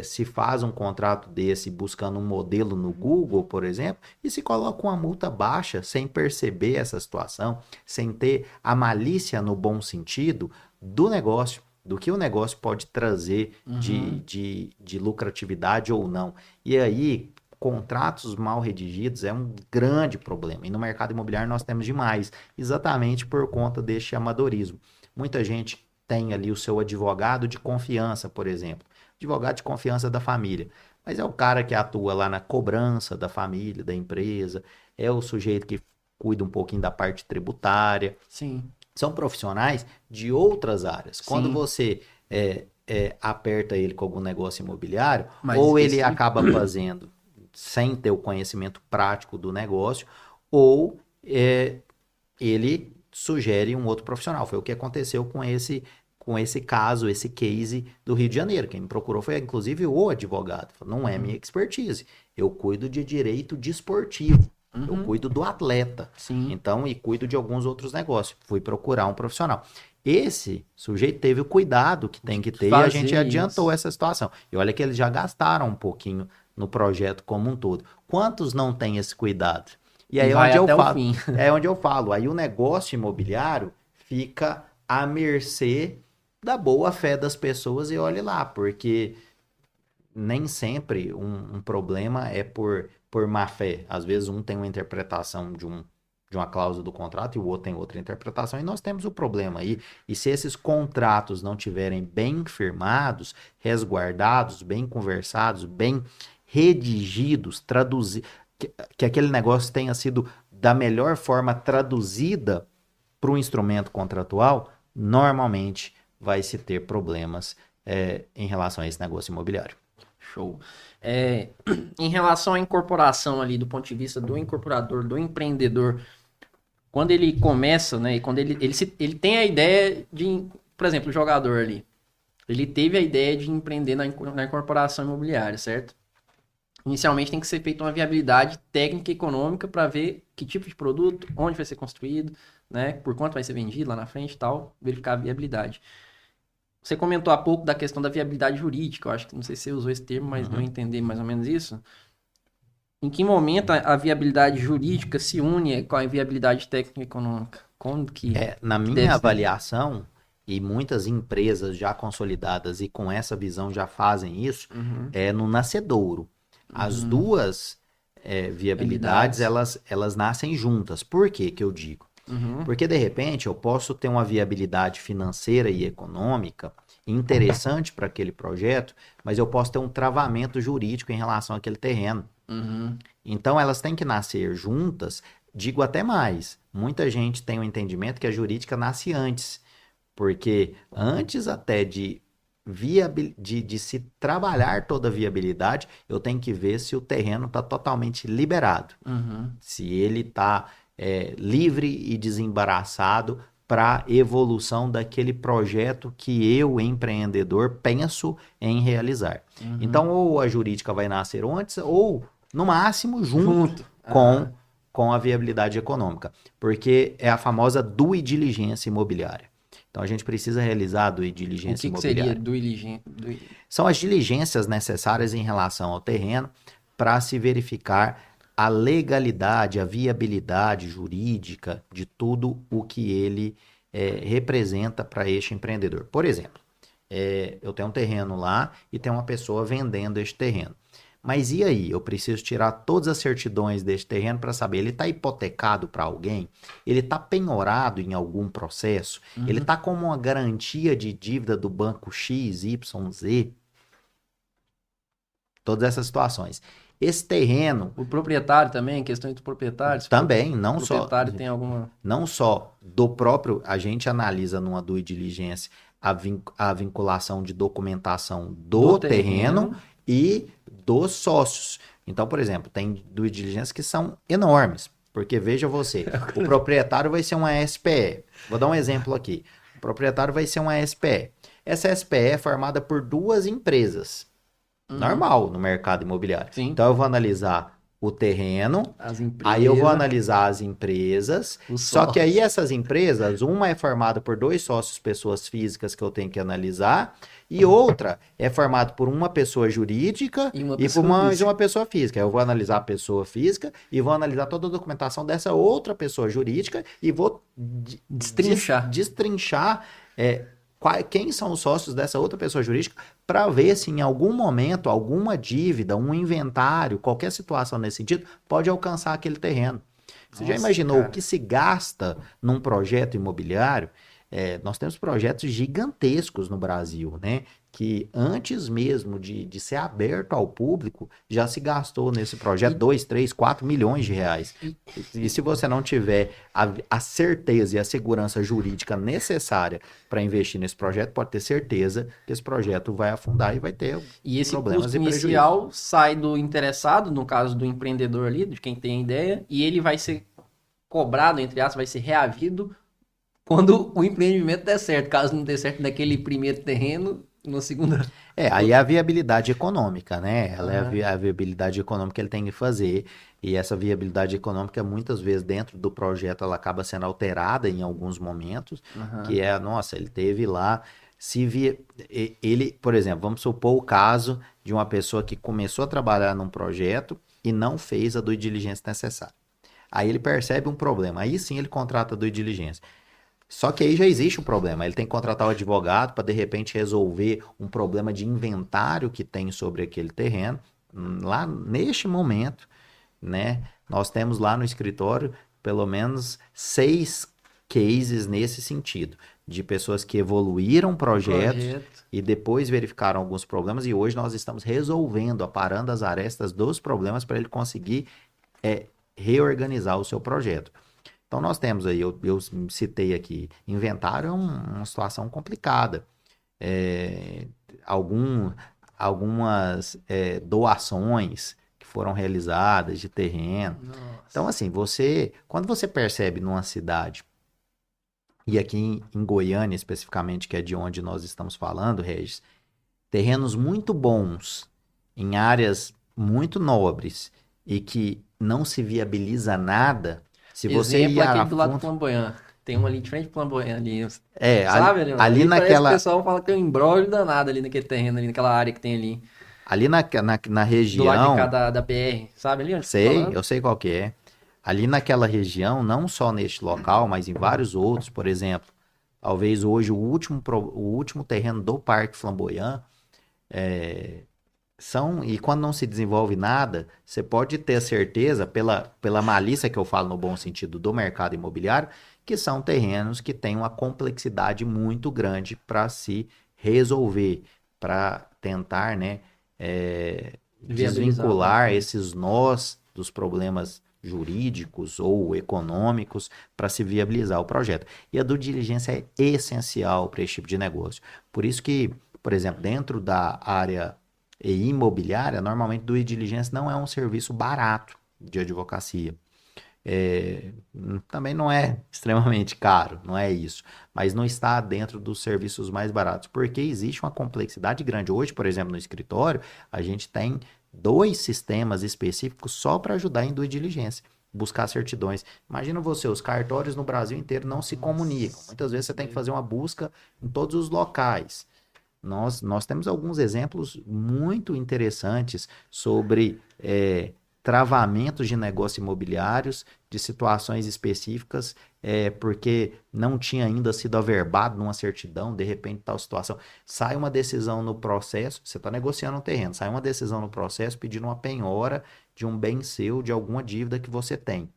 se faz um contrato desse buscando um modelo no Google, por exemplo, e se coloca uma multa baixa sem perceber essa situação, sem ter a malícia no bom sentido do negócio, do que o negócio pode trazer de lucratividade ou não. E aí, contratos mal redigidos é um grande problema. E no mercado imobiliário nós temos demais, exatamente por conta deste amadorismo. Muita gente tem ali o seu advogado de confiança, por exemplo. Advogado de confiança da família. Mas é o cara que atua lá na cobrança da família, da empresa. É o sujeito que cuida um pouquinho da parte tributária. Sim. São profissionais de outras áreas. Sim. Quando você aperta ele com algum negócio imobiliário, ou ele acaba fazendo sem ter o conhecimento prático do negócio, ou ele sugere um outro profissional. Foi o que aconteceu com esse caso, esse case do Rio de Janeiro. Quem me procurou foi, inclusive, o advogado. Falou, não é minha expertise. Eu cuido de direito desportivo. Eu cuido do atleta. Sim. Então, e cuido de alguns outros negócios. Fui procurar um profissional. Esse sujeito teve o cuidado que tem que ter e a gente adiantou essa situação. E olha que eles já gastaram um pouquinho no projeto como um todo. Quantos não têm esse cuidado? E aí é onde eu falo, aí o negócio imobiliário fica à mercê da boa fé das pessoas e olhe lá, porque nem sempre um problema é por má fé. Às vezes um tem uma interpretação de uma cláusula do contrato e o outro tem outra interpretação e nós temos o problema aí. E se esses contratos não tiverem bem firmados, resguardados, bem conversados, bem redigidos, traduzidos, que aquele negócio tenha sido da melhor forma traduzida para o instrumento contratual, normalmente vai se ter problemas em relação a esse negócio imobiliário. Show. Em relação à incorporação ali, do ponto de vista do incorporador, do empreendedor, quando ele começa, né, e quando ele tem a ideia de, por exemplo, o jogador ali, ele teve a ideia de empreender na incorporação imobiliária, certo? inicialmente tem que ser feita uma viabilidade técnica e econômica para ver que tipo de produto, onde vai ser construído, né? Por quanto vai ser vendido lá na frente e tal, verificar a viabilidade. Você comentou há pouco da questão da viabilidade jurídica, eu acho que não sei se você usou esse termo, mas deu a entender mais ou menos isso. Em que momento a viabilidade jurídica se une com a viabilidade técnica e econômica? Como Na que deve minha ser? avaliação, e muitas empresas já consolidadas e com essa visão já fazem isso, Uhum, é no nascedouro. As uhum. duas viabilidades, Viabilidades. elas nascem juntas. Por que que eu digo? Uhum, Porque, de repente, eu posso ter uma viabilidade financeira e econômica interessante para aquele projeto, mas eu posso ter um travamento jurídico em relação àquele terreno. uhum, Então, elas têm que nascer juntas. Digo até mais, muita gente tem o entendimento que a jurídica nasce antes, porque antes até de se trabalhar toda a viabilidade, eu tenho que ver se o terreno está totalmente liberado, uhum. se ele está livre e desembaraçado para evolução daquele projeto que eu, empreendedor, penso em realizar. Então, Uhum. ou a jurídica vai nascer antes, ou, no máximo, junto Junto. com, Aham. com a viabilidade econômica, porque é a famosa due diligência imobiliária. Então, a gente precisa realizar a due O diligência que seria imobiliária. do iligente? São as diligências necessárias em relação ao terreno para se verificar a legalidade, a viabilidade jurídica de tudo o que ele representa para este empreendedor. Por exemplo, eu tenho um terreno lá e tem uma pessoa vendendo este terreno. Mas e aí? Eu preciso tirar todas as certidões deste terreno para saber, ele está hipotecado para alguém? Ele está penhorado em algum processo? Ele Uhum. está como uma garantia de dívida do banco X, Y, Z? Todas essas situações. Esse terreno O proprietário também, questões do proprietário, se o também, não só, proprietário tem alguma. não só do próprio, a gente analisa numa due diligência a vinculação de documentação Do do terreno terreno. e dos sócios. Então, por exemplo, tem due diligências que são enormes, porque veja você, o proprietário vai ser uma SPE. Vou dar um exemplo aqui. O proprietário vai ser uma SPE. Essa SPE é formada por duas empresas. Uhum. Normal no mercado imobiliário. Sim. Então eu vou analisar o terreno, As aí eu vou empresas, analisar as empresas, os só que aí sócios. essas empresas, uma é formada por dois sócios, pessoas físicas que eu tenho que analisar, e outra é formada por uma pessoa jurídica E uma e por pessoa física. uma pessoa física. Eu vou analisar a pessoa física e vou analisar toda a documentação dessa outra pessoa jurídica e vou Destrinchar. destrinchar quem são os sócios dessa outra pessoa jurídica para ver se em algum momento alguma dívida, um inventário, qualquer situação nesse sentido pode alcançar aquele terreno. Você já Nossa, imaginou o cara. que se gasta num projeto imobiliário? Nós temos projetos gigantescos no Brasil, né? Que antes mesmo de ser aberto ao público, já se gastou nesse projeto E, 2, 3, 4 milhões de reais. e, E se você não tiver a certeza e a segurança jurídica necessária para investir nesse projeto, pode ter certeza que esse projeto vai afundar e vai ter e esse problemas custo e prejuízos. inicial sai do interessado, no caso do empreendedor ali, de quem tem a ideia, e ele vai ser cobrado, entre aspas, vai ser reavido quando o empreendimento der certo. Caso não dê certo naquele primeiro terreno, no segundo. Aí é a viabilidade econômica, né? Ela é Aham, a viabilidade econômica que ele tem que fazer. E essa viabilidade econômica, muitas vezes, dentro do projeto, ela acaba sendo alterada em alguns momentos, que aham. é, nossa, ele teve lá, se via, ele, por exemplo, vamos supor o caso de uma pessoa que começou a trabalhar num projeto e não fez a due diligência necessária. Aí ele percebe um problema, aí sim ele contrata a due diligência. Só que aí já existe um problema. Ele tem que contratar o advogado para de repente resolver um problema de inventário que tem sobre aquele terreno. Lá neste momento, né? Nós temos lá no escritório pelo menos 6 cases nesse sentido, de pessoas que evoluíram O projetos projeto. e depois verificaram alguns problemas e hoje nós estamos resolvendo, aparando as arestas dos problemas para ele conseguir é, reorganizar o seu projeto. Então nós temos aí, eu citei aqui, inventário é uma situação complicada. É, algum, algumas doações que foram realizadas de terreno. Então, Nossa. assim, quando você percebe numa cidade, e aqui em Goiânia especificamente, que é de onde nós estamos falando, Regis, terrenos muito bons em áreas muito nobres e que não se viabiliza nada, se você Exemplo, ir a aquele do lado do fundo, Flamboyant. Tem um ali de frente do Flamboyant ali. ali, Sabe, ali, ali ali parece que o naquela, pessoal fala que tem um imbróglio danado ali naquele terreno, ali naquela área que tem ali. na Do lado de cá região, da BR. Sabe ali onde eu tô sei, falando? eu sei qual que é. Ali naquela região, não só neste local, mas em vários outros, por exemplo, talvez hoje o último terreno do Parque Flamboyant e quando não se desenvolve nada, você pode ter certeza, pela malícia que eu falo no bom sentido do mercado imobiliário, que são terrenos que têm uma complexidade muito grande para se resolver, para tentar, né, Viabilizar o desvincular projeto. esses nós dos problemas jurídicos ou econômicos para se viabilizar o projeto. E a due diligência é essencial para esse tipo de negócio. Por isso que, por exemplo, dentro da área e imobiliária, normalmente due diligence não é um serviço barato de advocacia. Também não é extremamente caro, não é isso, mas não está dentro dos serviços mais baratos, porque existe uma complexidade grande. Hoje, por exemplo, no escritório, a gente tem 2 sistemas específicos só para ajudar em due diligence, buscar certidões. Imagina você, os cartórios no Brasil inteiro não se comunicam. Muitas vezes você tem que fazer uma busca em todos os locais. Nós temos alguns exemplos muito interessantes sobre travamentos de negócios imobiliários, de situações específicas, porque não tinha ainda sido averbado numa certidão, de repente tal situação. Sai uma decisão no processo, você está negociando um terreno, sai uma decisão no processo pedindo uma penhora de um bem seu, de alguma dívida que você tem.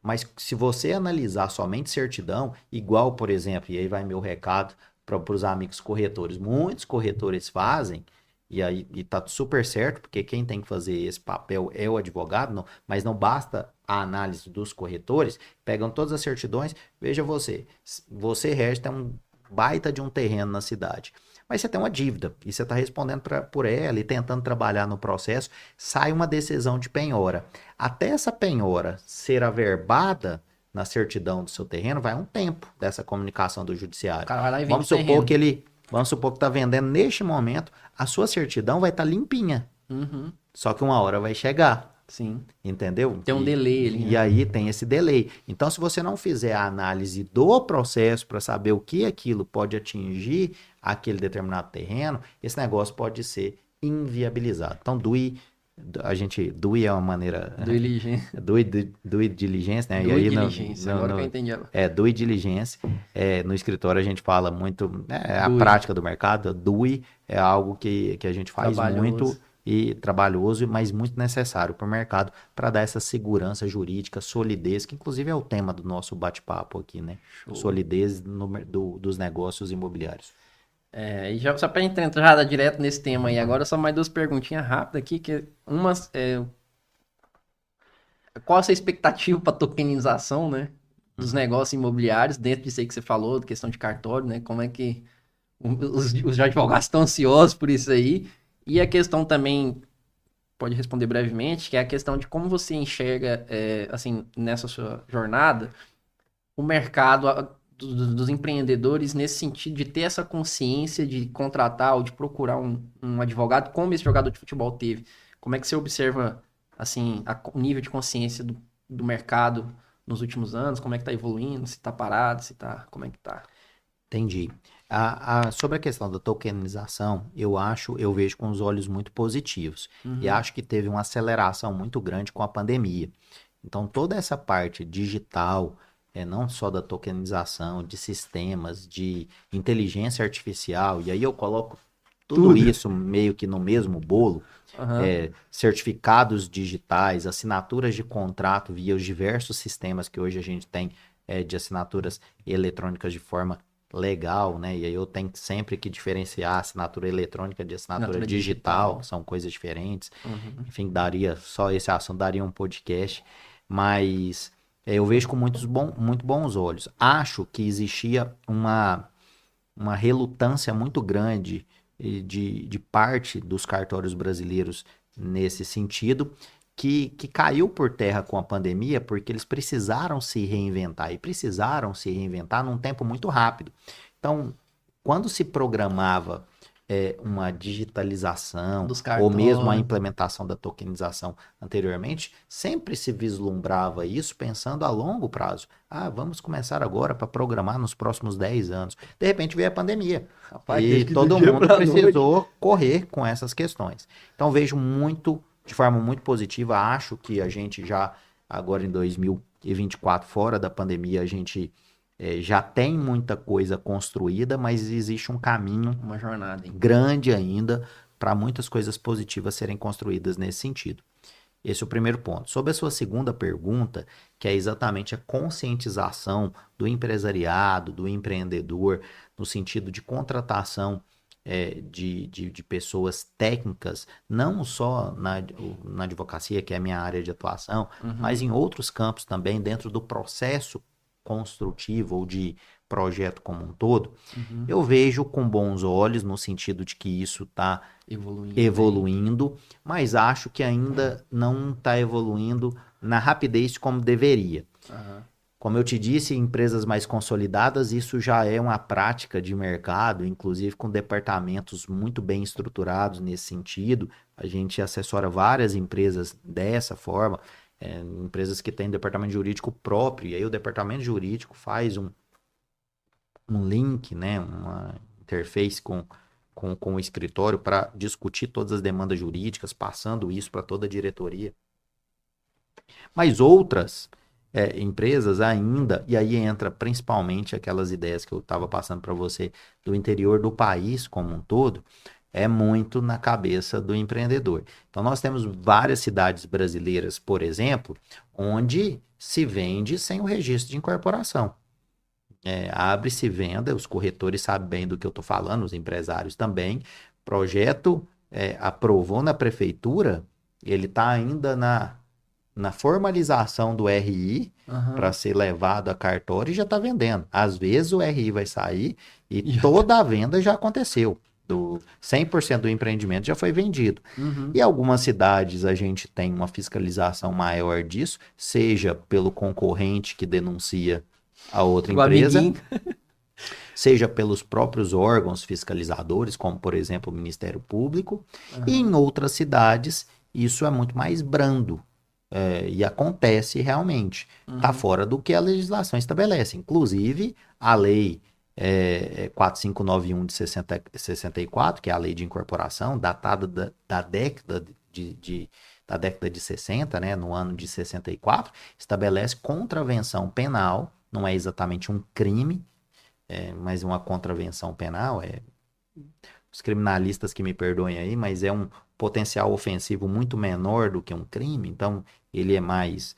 Mas se você analisar somente certidão, igual, por exemplo, e aí vai meu recado para os amigos corretores, muitos corretores fazem, e aí tá super certo, porque quem tem que fazer esse papel é o advogado, não, mas não basta a análise dos corretores, pegam todas as certidões, veja você rege, tem um baita de um terreno na cidade. Mas você tem uma dívida e você está respondendo por ela e tentando trabalhar no processo, sai uma decisão de penhora. Até essa penhora ser averbada na certidão do seu terreno, vai um tempo dessa comunicação do O judiciário. cara vai lá e vende Vamos o supor terreno. que ele, vamos supor que está vendendo neste momento, a sua certidão vai estar limpinha. Uhum, Só que uma hora vai chegar, sim. entendeu? Tem um delay ali, E né? aí tem esse delay. Então, se você não fizer a análise do processo para saber o que aquilo pode atingir aquele determinado terreno, esse negócio pode ser inviabilizado. Então, DUI é uma maneira, Diligência. DUI diligência, né? E Due aí diligência. Agora que eu entendi. DUI diligência, no escritório a gente fala muito, a Due. prática do mercado, DUI é algo que a gente faz muito Trabalhoso. e trabalhoso, mas muito necessário para o mercado para dar essa segurança jurídica, solidez, que inclusive é o tema do nosso bate-papo aqui, né? Show. Solidez dos negócios imobiliários. E já, só pra gente entrar direto nesse tema aí, agora só mais duas perguntinhas rápidas aqui, que umas, qual a sua expectativa para tokenização, né, dos Uhum. negócios imobiliários, dentro disso aí que você falou, questão de cartório, né, como é que os advogados estão ansiosos por isso aí, e a questão também, pode responder brevemente, que é a questão de como você enxerga, assim, nessa sua jornada, o mercado dos empreendedores nesse sentido de ter essa consciência de contratar ou de procurar um advogado, como esse jogador de futebol teve. Como é que você observa, assim, o nível de consciência do mercado nos últimos anos? Como é que tá evoluindo? Se tá parado, se tá... Como é que tá? Entendi. Sobre a questão da tokenização, eu vejo com os olhos muito positivos. E Uhum. acho que teve uma aceleração muito grande com a pandemia. Então, toda essa parte digital, não só da tokenização, de sistemas, de inteligência artificial, e aí eu coloco tudo Tudo. isso meio que no mesmo bolo, Aham. certificados digitais, assinaturas de contrato via os diversos sistemas que hoje a gente tem de assinaturas eletrônicas de forma legal, né? E aí eu tenho sempre que diferenciar assinatura eletrônica de assinatura Assinatura digital, digital. que são coisas diferentes. Uhum. Enfim, só esse assunto daria um podcast, mas eu vejo com muito bons olhos. Acho que existia uma relutância muito grande de parte dos cartórios brasileiros nesse sentido, que caiu por terra com a pandemia, porque eles precisaram se reinventar, e precisaram se reinventar num tempo muito rápido. Então, quando se programava uma digitalização Dos ou mesmo a cartões. implementação da tokenização anteriormente, sempre se vislumbrava isso pensando a longo prazo. Ah, vamos começar agora para programar nos próximos 10 anos. De repente veio a pandemia Rapaz, e teve que ir do todo dia mundo pra noite. precisou correr com essas questões. Então vejo muito, de forma muito positiva, acho que a gente já, agora em 2024, fora da pandemia, a gente já tem muita coisa construída, mas existe um caminho Uma jornada, hein? grande ainda para muitas coisas positivas serem construídas nesse sentido. Esse é o primeiro ponto. Sobre a sua segunda pergunta, que é exatamente a conscientização do empresariado, do empreendedor, no sentido de contratação de pessoas técnicas, não só na advocacia, que é a minha área de atuação, mas em outros campos também, dentro do processo construtivo ou de projeto como um todo, eu vejo com bons olhos, no sentido de que isso está evoluindo, mas acho que ainda não está evoluindo na rapidez como deveria. Como eu te disse, em empresas mais consolidadas, isso já é uma prática de mercado, inclusive com departamentos muito bem estruturados nesse sentido. A gente assessora várias empresas dessa forma, empresas que têm departamento jurídico próprio, e aí o departamento jurídico faz um link, né, uma interface com o escritório para discutir todas as demandas jurídicas, passando isso para toda a diretoria. Mas outras empresas ainda, e aí entra principalmente aquelas ideias que eu estava passando para você do interior do país como um todo, é muito na cabeça do empreendedor. Então nós temos várias cidades brasileiras, por exemplo, onde se vende sem o registro de incorporação. Abre-se venda, os corretores sabem bem do que eu estou falando, os empresários também. Projeto aprovou na prefeitura, ele está ainda na formalização do RI para ser levado a cartório e já está vendendo. Às vezes o RI vai sair e toda a venda já aconteceu. 100% do empreendimento já foi vendido. E algumas cidades a gente tem uma fiscalização maior disso, seja pelo concorrente que denuncia a outra empresa, seja pelos próprios órgãos fiscalizadores, como por exemplo o Ministério Público, e em outras cidades isso é muito mais brando, e acontece realmente, está fora do que a legislação estabelece, inclusive a lei 4591 de 64, que é a lei de incorporação, datada da década de 60, né, no ano de 64, estabelece contravenção penal. Não é exatamente um crime, mas uma contravenção penal. Os criminalistas que me perdoem aí, mas é um potencial ofensivo muito menor do que um crime, então ele é mais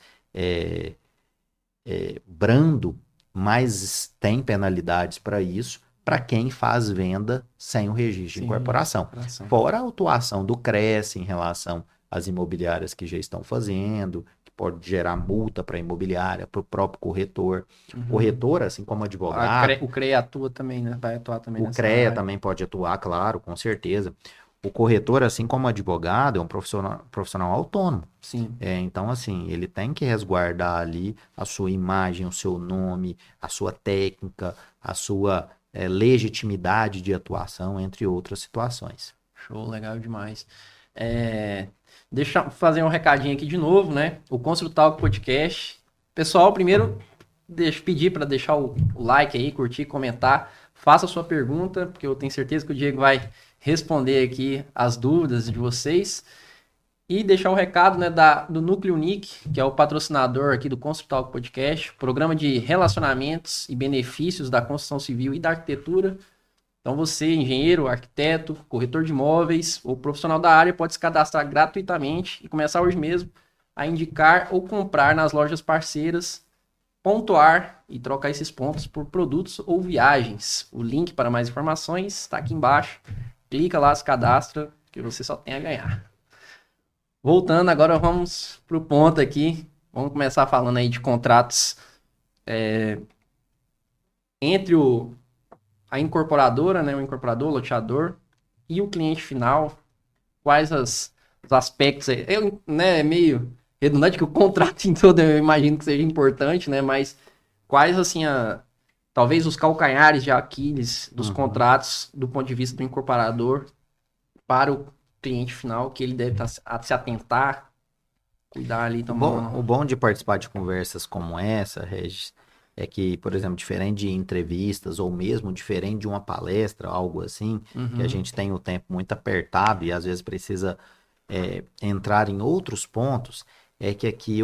brando, mas tem penalidades para isso, para quem faz venda sem o registro de incorporação. Fora a atuação do CRES em relação às imobiliárias que já estão fazendo, pode gerar multa para a imobiliária, para o próprio corretor. Corretor, assim como advogado. O CREA atua também, né? Vai atuar também nessa área. O CREA também pode atuar, claro, com certeza. O corretor, assim como advogado, é um profissional autônomo. Sim. Então, assim, ele tem que resguardar ali a sua imagem, o seu nome, a sua técnica, a sua legitimidade de atuação, entre outras situações. Show, legal demais. Deixa eu fazer um recadinho aqui de novo, né? O Construtalk Podcast. Pessoal, primeiro, pedir para deixar o like aí, curtir, comentar. Faça a sua pergunta, porque eu tenho certeza que o Diego vai responder aqui as dúvidas de vocês. E deixar o recado, né, do Núcleo Unique, que é o patrocinador aqui do Construtalk Podcast, programa de relacionamentos e benefícios da construção civil e da arquitetura. Então você, engenheiro, arquiteto, corretor de imóveis ou profissional da área, pode se cadastrar gratuitamente e começar hoje mesmo a indicar ou comprar nas lojas parceiras, pontuar e trocar esses pontos por produtos ou viagens. O link para mais informações está aqui embaixo. Clica lá, se cadastra, que você só tem a ganhar. Voltando, agora vamos para o ponto aqui. Vamos começar falando aí de contratos entre a incorporadora, né, o incorporador, o loteador e o cliente final. Quais os aspectos aí? É meio redundante que o contrato em todo eu imagino que seja importante, né? Mas quais, assim, talvez os calcanhares de Aquiles dos Uhum. contratos do ponto de vista do incorporador para o cliente final, que ele deve se atentar, cuidar ali, tomar O bom de participar de conversas como essa, Regis, é que, por exemplo, diferente de entrevistas ou mesmo diferente de uma palestra, algo assim, que a Uhum. gente tem o tempo muito apertado e às vezes precisa entrar em outros pontos, é que aqui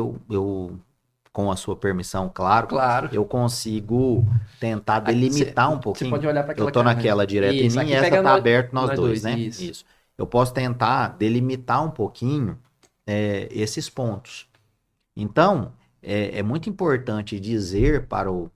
com a sua permissão, claro, Claro. eu consigo tentar delimitar um Você pouquinho. pode olhar para Eu aquela tô câmera. naquela direto em Isso, mim e aqui essa pega tá aberto nós nós dois, dois, né? isso. Isso. Eu posso tentar delimitar um pouquinho esses pontos. Então, é muito importante dizer para o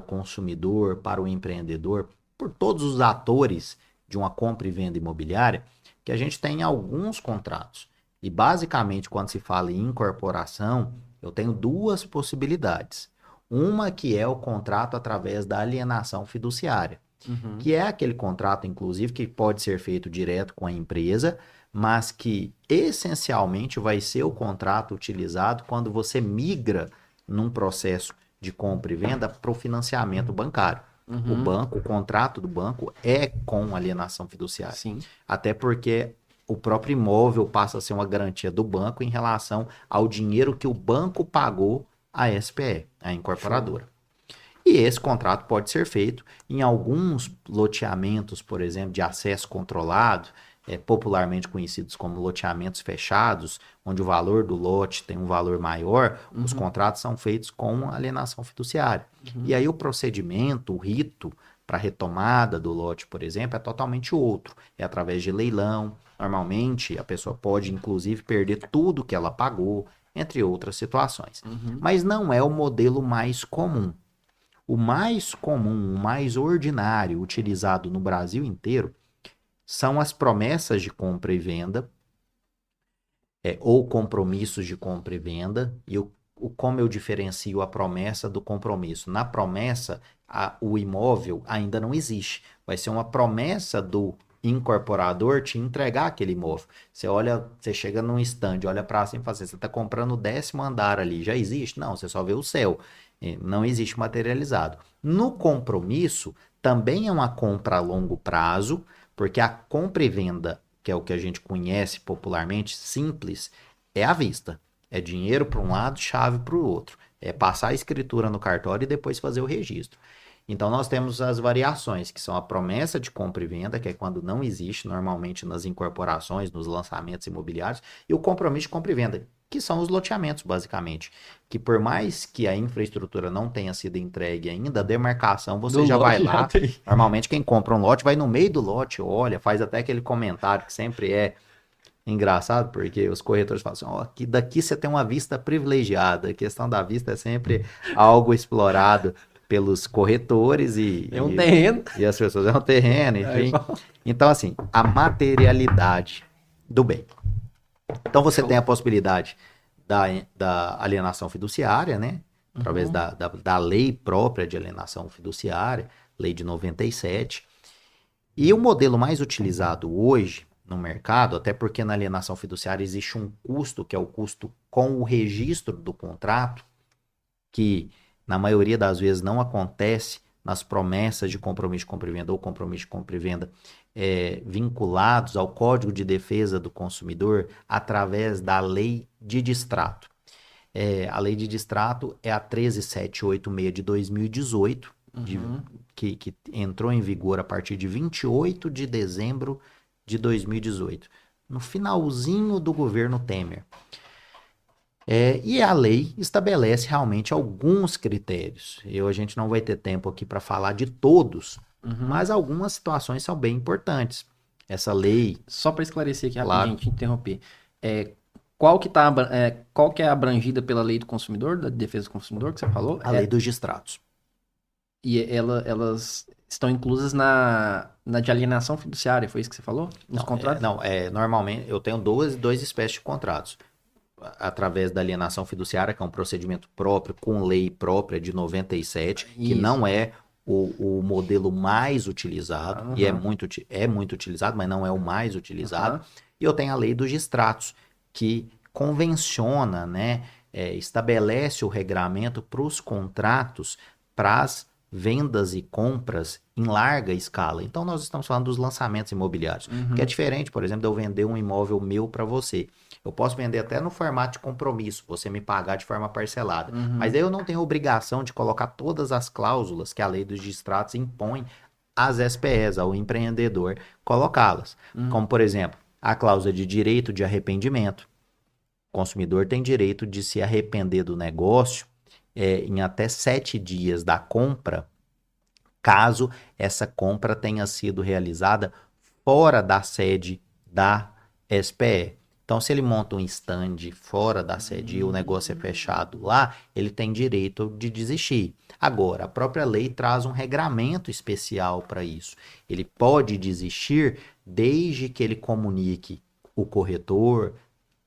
consumidor, para o empreendedor, por todos os atores de uma compra e venda imobiliária, que a gente tem alguns contratos. E basicamente, quando se fala em incorporação, eu tenho duas possibilidades. Uma que é o contrato através da alienação fiduciária, Uhum. que é aquele contrato, inclusive, que pode ser feito direto com a empresa, mas que essencialmente vai ser o contrato utilizado quando você migra num processo de compra e venda para o financiamento bancário. Uhum. O contrato do banco é com alienação fiduciária. Sim. Até porque o próprio imóvel passa a ser uma garantia do banco em relação ao dinheiro que o banco pagou à SPE, a incorporadora. Show. E esse contrato pode ser feito em alguns loteamentos, por exemplo, de acesso controlado, popularmente conhecidos como loteamentos fechados, onde o valor do lote tem um valor maior, os Uhum. contratos são feitos com alienação fiduciária. Uhum. E aí o procedimento, o rito para retomada do lote, por exemplo, é totalmente outro. É através de leilão. Normalmente, a pessoa pode, inclusive, perder tudo que ela pagou, entre outras situações. Uhum. Mas não é o modelo mais comum. O mais comum, o mais ordinário, utilizado no Brasil inteiro, são as promessas de compra e venda, ou compromissos de compra e venda. E como eu diferencio a promessa do compromisso? Na promessa, o imóvel ainda não existe. Vai ser uma promessa do incorporador te entregar aquele imóvel. Você olha, você chega num stand, olha para cima e fala assim, você está comprando o 10º andar ali, já existe? Não, você só vê o céu. Não existe materializado. No compromisso, também é uma compra a longo prazo, porque a compra e venda, que é o que a gente conhece popularmente, simples, é à vista. É dinheiro para um lado, chave para o outro. É passar a escritura no cartório e depois fazer o registro. Então, nós temos as variações, que são a promessa de compra e venda, que é quando não existe normalmente nas incorporações, nos lançamentos imobiliários, e o compromisso de compra e venda, que são os loteamentos, basicamente. Que por mais que a infraestrutura não tenha sido entregue ainda, a demarcação você Do já vai lote já lá. tem. Normalmente, quem compra um lote vai no meio do lote, olha, faz até aquele comentário que sempre é engraçado, porque os corretores falam assim, ó, que daqui você tem uma vista privilegiada. A questão da vista é sempre algo explorado pelos corretores É um terreno. e as pessoas. É um terreno, Aí enfim. fala, Então, assim, a materialidade do bem. Então, você tem show. a possibilidade da alienação fiduciária, né? Através Uhum. da lei própria de alienação fiduciária, lei de 97. E o modelo mais utilizado hoje no mercado, até porque na alienação fiduciária existe um custo, que é o custo com o registro do contrato, que na maioria das vezes não acontece nas promessas de compromisso de compra e venda ou compromisso de compra e venda vinculados ao Código de Defesa do Consumidor através da lei de distrato. A lei de distrato é a 13786 de 2018, Uhum. que entrou em vigor a partir de 28 de dezembro de 2018, no finalzinho do governo Temer. E a lei estabelece realmente alguns critérios. A gente não vai ter tempo aqui para falar de todos, Uhum. mas algumas situações são bem importantes. Essa lei, Só para esclarecer aqui claro, rapidinho, te interromper. Qual que é abrangida pela lei do consumidor, da defesa do consumidor que você falou? a lei dos distratos. E elas estão inclusas na de alienação fiduciária, foi isso que você falou? Nos contratos? Normalmente eu tenho duas espécies de contratos. Através da alienação fiduciária, que é um procedimento próprio, com lei própria de 97, que Isso. não é o modelo mais utilizado, e é muito utilizado, mas não é o mais utilizado. E eu tenho a lei dos distratos, que convenciona, né, estabelece o regramento para os contratos, para as vendas e compras em larga escala. Então, nós estamos falando dos lançamentos imobiliários, que é diferente, por exemplo, de eu vender um imóvel meu para você. Eu posso vender até no formato de compromisso, você me pagar de forma parcelada. Mas aí eu não tenho obrigação de colocar todas as cláusulas que a lei dos distratos impõe às SPEs, ao empreendedor, colocá-las. Como, por exemplo, a cláusula de direito de arrependimento. O consumidor tem direito de se arrepender do negócio em até 7 dias da compra, caso essa compra tenha sido realizada fora da sede da SPE. Então, se ele monta um stand fora da sede e o negócio é fechado lá, ele tem direito de desistir. Agora, a própria lei traz um regramento especial para isso. Ele pode desistir desde que ele comunique o corretor,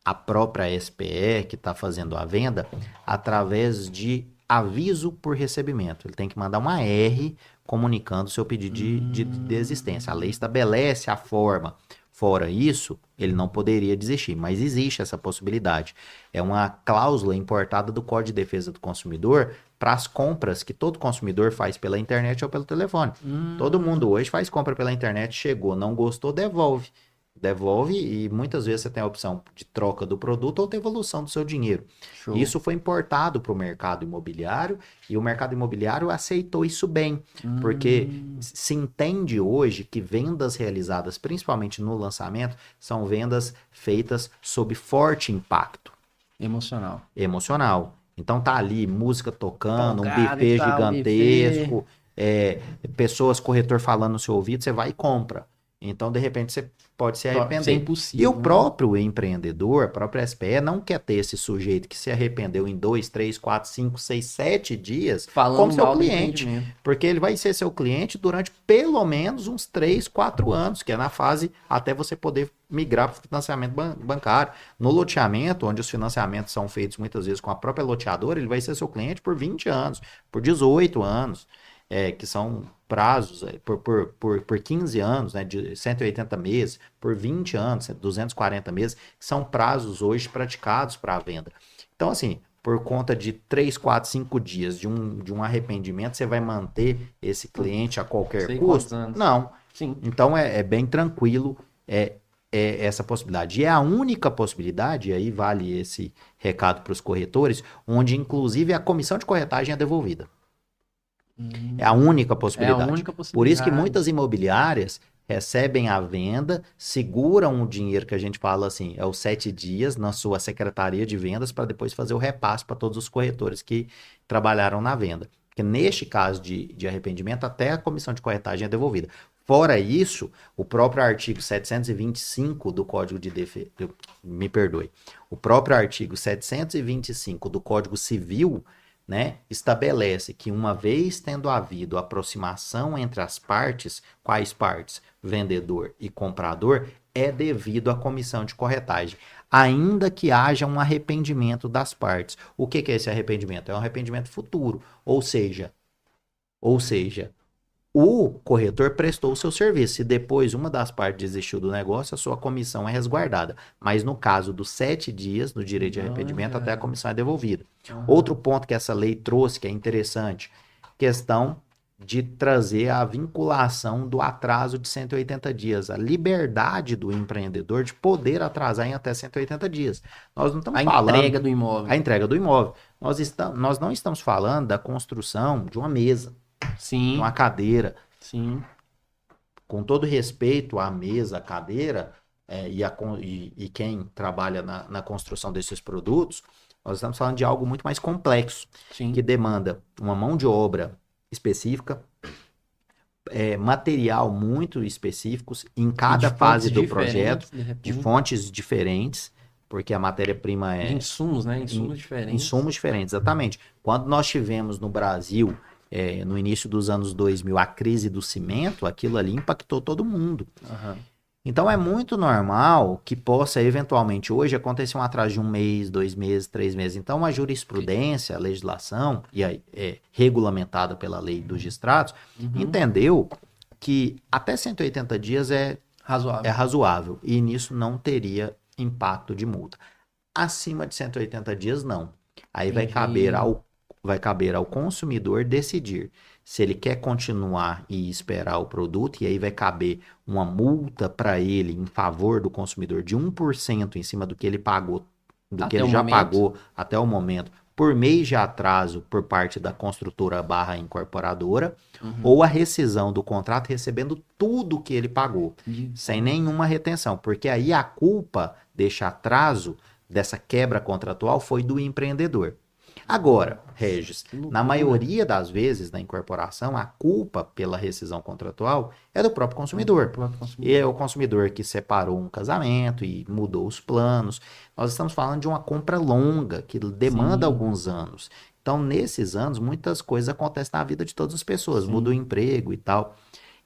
a própria SPE que está fazendo a venda, através de aviso por recebimento. Ele tem que mandar uma R comunicando seu pedido de desistência. A lei estabelece a forma. Fora isso, ele não poderia desistir, mas existe essa possibilidade. É uma cláusula importada do Código de Defesa do Consumidor para as compras que todo consumidor faz pela internet ou pelo telefone. Todo mundo hoje faz compra pela internet, chegou, não gostou, devolve. Devolve e muitas vezes você tem a opção de troca do produto ou devolução do seu dinheiro. Show. Isso foi importado para o mercado imobiliário e o mercado imobiliário aceitou isso bem, porque se entende hoje que vendas realizadas, principalmente no lançamento, são vendas feitas sob forte impacto emocional. Então tá ali música tocando, um buffet gigantesco, pessoas, corretor falando no seu ouvido, você vai e compra. Então, de repente, você pode se arrepender. Isso é impossível, e o próprio empreendedor, a própria SPE, não quer ter esse sujeito que se arrependeu em 2, 3, 4, 5, 6, 7 dias falando como seu mal do cliente. empreendimento. Porque ele vai ser seu cliente durante pelo menos uns 3, 4 anos, que é na fase até você poder migrar para o financiamento bancário. No loteamento, onde os financiamentos são feitos muitas vezes com a própria loteadora, ele vai ser seu cliente por 20 anos, por 18 anos. Que são prazos por 15 anos, né, de 180 meses, por 20 anos, 240 meses, que são prazos hoje praticados para a venda. Então, assim, por conta de 3, 4, 5 dias de um arrependimento, você vai manter esse cliente a qualquer custo? Não. Sim. Então, é bem tranquilo essa possibilidade. E é a única possibilidade, e aí vale esse recado para os corretores, onde inclusive a comissão de corretagem é devolvida. É a única possibilidade. Por isso que muitas imobiliárias recebem a venda, seguram o dinheiro que a gente fala assim, os 7 dias na sua secretaria de vendas para depois fazer o repasse para todos os corretores que trabalharam na venda. Porque neste caso de arrependimento, até a comissão de corretagem é devolvida. Fora isso, o próprio artigo 725 do Código de Defesa, me perdoe, o próprio artigo 725 do Código Civil, né, estabelece que uma vez tendo havido aproximação entre as partes, quais partes? Vendedor e comprador, é devido à comissão de corretagem, ainda que haja um arrependimento das partes. O que é esse arrependimento? É um arrependimento futuro, ou seja, o corretor prestou o seu serviço. Se depois uma das partes desistiu do negócio, a sua comissão é resguardada. Mas no caso dos 7 dias, no direito de arrependimento, até a comissão é devolvida. Outro ponto que essa lei trouxe, que é interessante, questão de trazer a vinculação do atraso de 180 dias, a liberdade do empreendedor de poder atrasar em até 180 dias. Nós não estamos falando... A entrega do imóvel. A entrega do imóvel. Nós não estamos falando da construção de uma mesa. Sim. Uma cadeira. Sim. Com todo respeito à mesa, à cadeira e quem trabalha na construção desses produtos, nós estamos falando de algo muito mais complexo, Sim. que demanda uma mão de obra específica, material muito específicos em cada fase do projeto, de fontes diferentes, porque a matéria-prima de insumos, né? Insumos diferentes. Insumos diferentes, exatamente. Quando nós tivemos no Brasil, no início dos anos 2000, a crise do cimento, aquilo ali impactou todo mundo. Então é muito normal que possa eventualmente hoje acontecer um atraso de 1 mês, 2 meses, 3 meses. Então a jurisprudência, a legislação, e aí regulamentada pela lei dos distratos, entendeu que até 180 dias é razoável e nisso não teria impacto de multa. Acima de 180 dias não. Aí vai caber ao consumidor decidir se ele quer continuar e esperar o produto, e aí vai caber uma multa para ele em favor do consumidor de 1% em cima do que ele pagou, do que Até ele o já momento. pagou até o momento, por mês de atraso por parte da construtora barra incorporadora, ou a rescisão do contrato recebendo tudo que ele pagou, sem nenhuma retenção, porque aí a culpa desse atraso, dessa quebra contratual, foi do empreendedor. Agora, Regis, na maioria das vezes na incorporação, a culpa pela rescisão contratual é do próprio consumidor. E é o consumidor que separou um casamento e mudou os planos. Nós estamos falando de uma compra longa, que demanda alguns anos. Então, nesses anos, muitas coisas acontecem na vida de todas as pessoas. Muda o emprego e tal.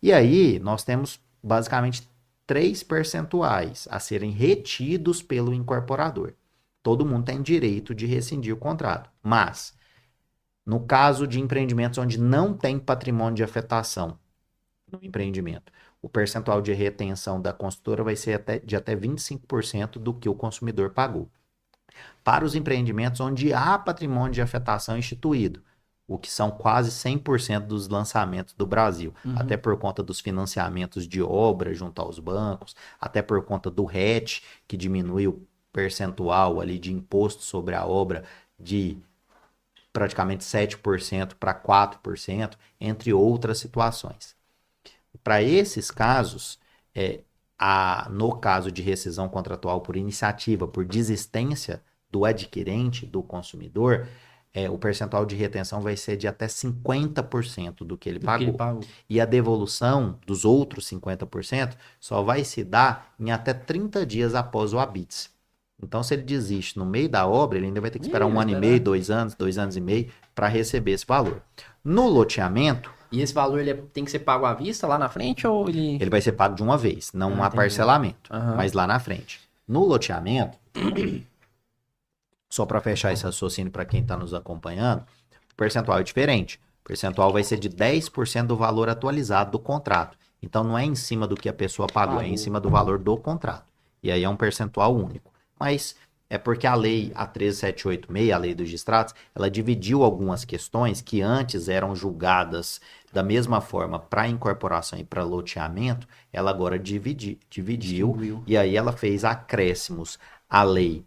E aí, nós temos basicamente 3 percentuais a serem retidos pelo incorporador. Todo mundo tem direito de rescindir o contrato. Mas, no caso de empreendimentos onde não tem patrimônio de afetação no empreendimento, o percentual de retenção da construtora vai ser de até 25% do que o consumidor pagou. Para os empreendimentos onde há patrimônio de afetação instituído, o que são quase 100% dos lançamentos do Brasil, até por conta dos financiamentos de obra junto aos bancos, até por conta do RET, que diminui o percentual ali de imposto sobre a obra de praticamente 7% para 4%, entre outras situações. Para esses casos, no caso de rescisão contratual por iniciativa, por desistência do adquirente, do consumidor, o percentual de retenção vai ser de até 50% do que ele pagou. E a devolução dos outros 50% só vai se dar em até 30 dias após o habite. Então, se ele desiste no meio da obra, ele ainda vai ter que esperar 1 ano e meio, 2 anos e meio, para receber esse valor. No loteamento... E esse valor ele tem que ser pago à vista lá na frente ou ele... Ele vai ser pago de uma vez, não há parcelamento, mas lá na frente. No loteamento, só para fechar esse raciocínio para quem está nos acompanhando, o percentual é diferente. O percentual vai ser de 10% do valor atualizado do contrato. Então, não é em cima do que a pessoa pagou, é em cima do valor do contrato. E aí é um percentual único. Mas é porque a lei, a 13786, a lei dos distratos, ela dividiu algumas questões que antes eram julgadas da mesma forma para incorporação e para loteamento, ela agora dividiu e aí ela fez acréscimos à lei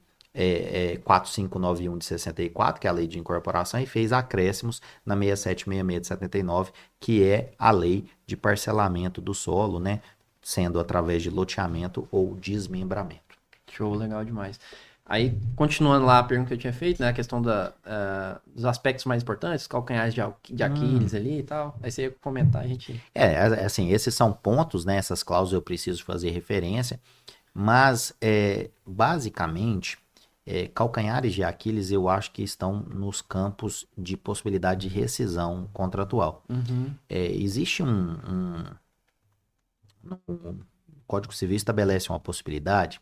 4591 de 64, que é a lei de incorporação, e fez acréscimos na 6766 de 79, que é a lei de parcelamento do solo, né, sendo através de loteamento ou desmembramento. Show, legal demais. Aí, continuando lá a pergunta que eu tinha feito, né, a questão dos aspectos mais importantes, calcanhares de Aquiles ali e tal, aí você ia comentar, a gente... assim, esses são pontos, né, essas cláusulas eu preciso fazer referência, mas, basicamente, calcanhares de Aquiles eu acho que estão nos campos de possibilidade de rescisão contratual. Existe o Código Civil estabelece uma possibilidade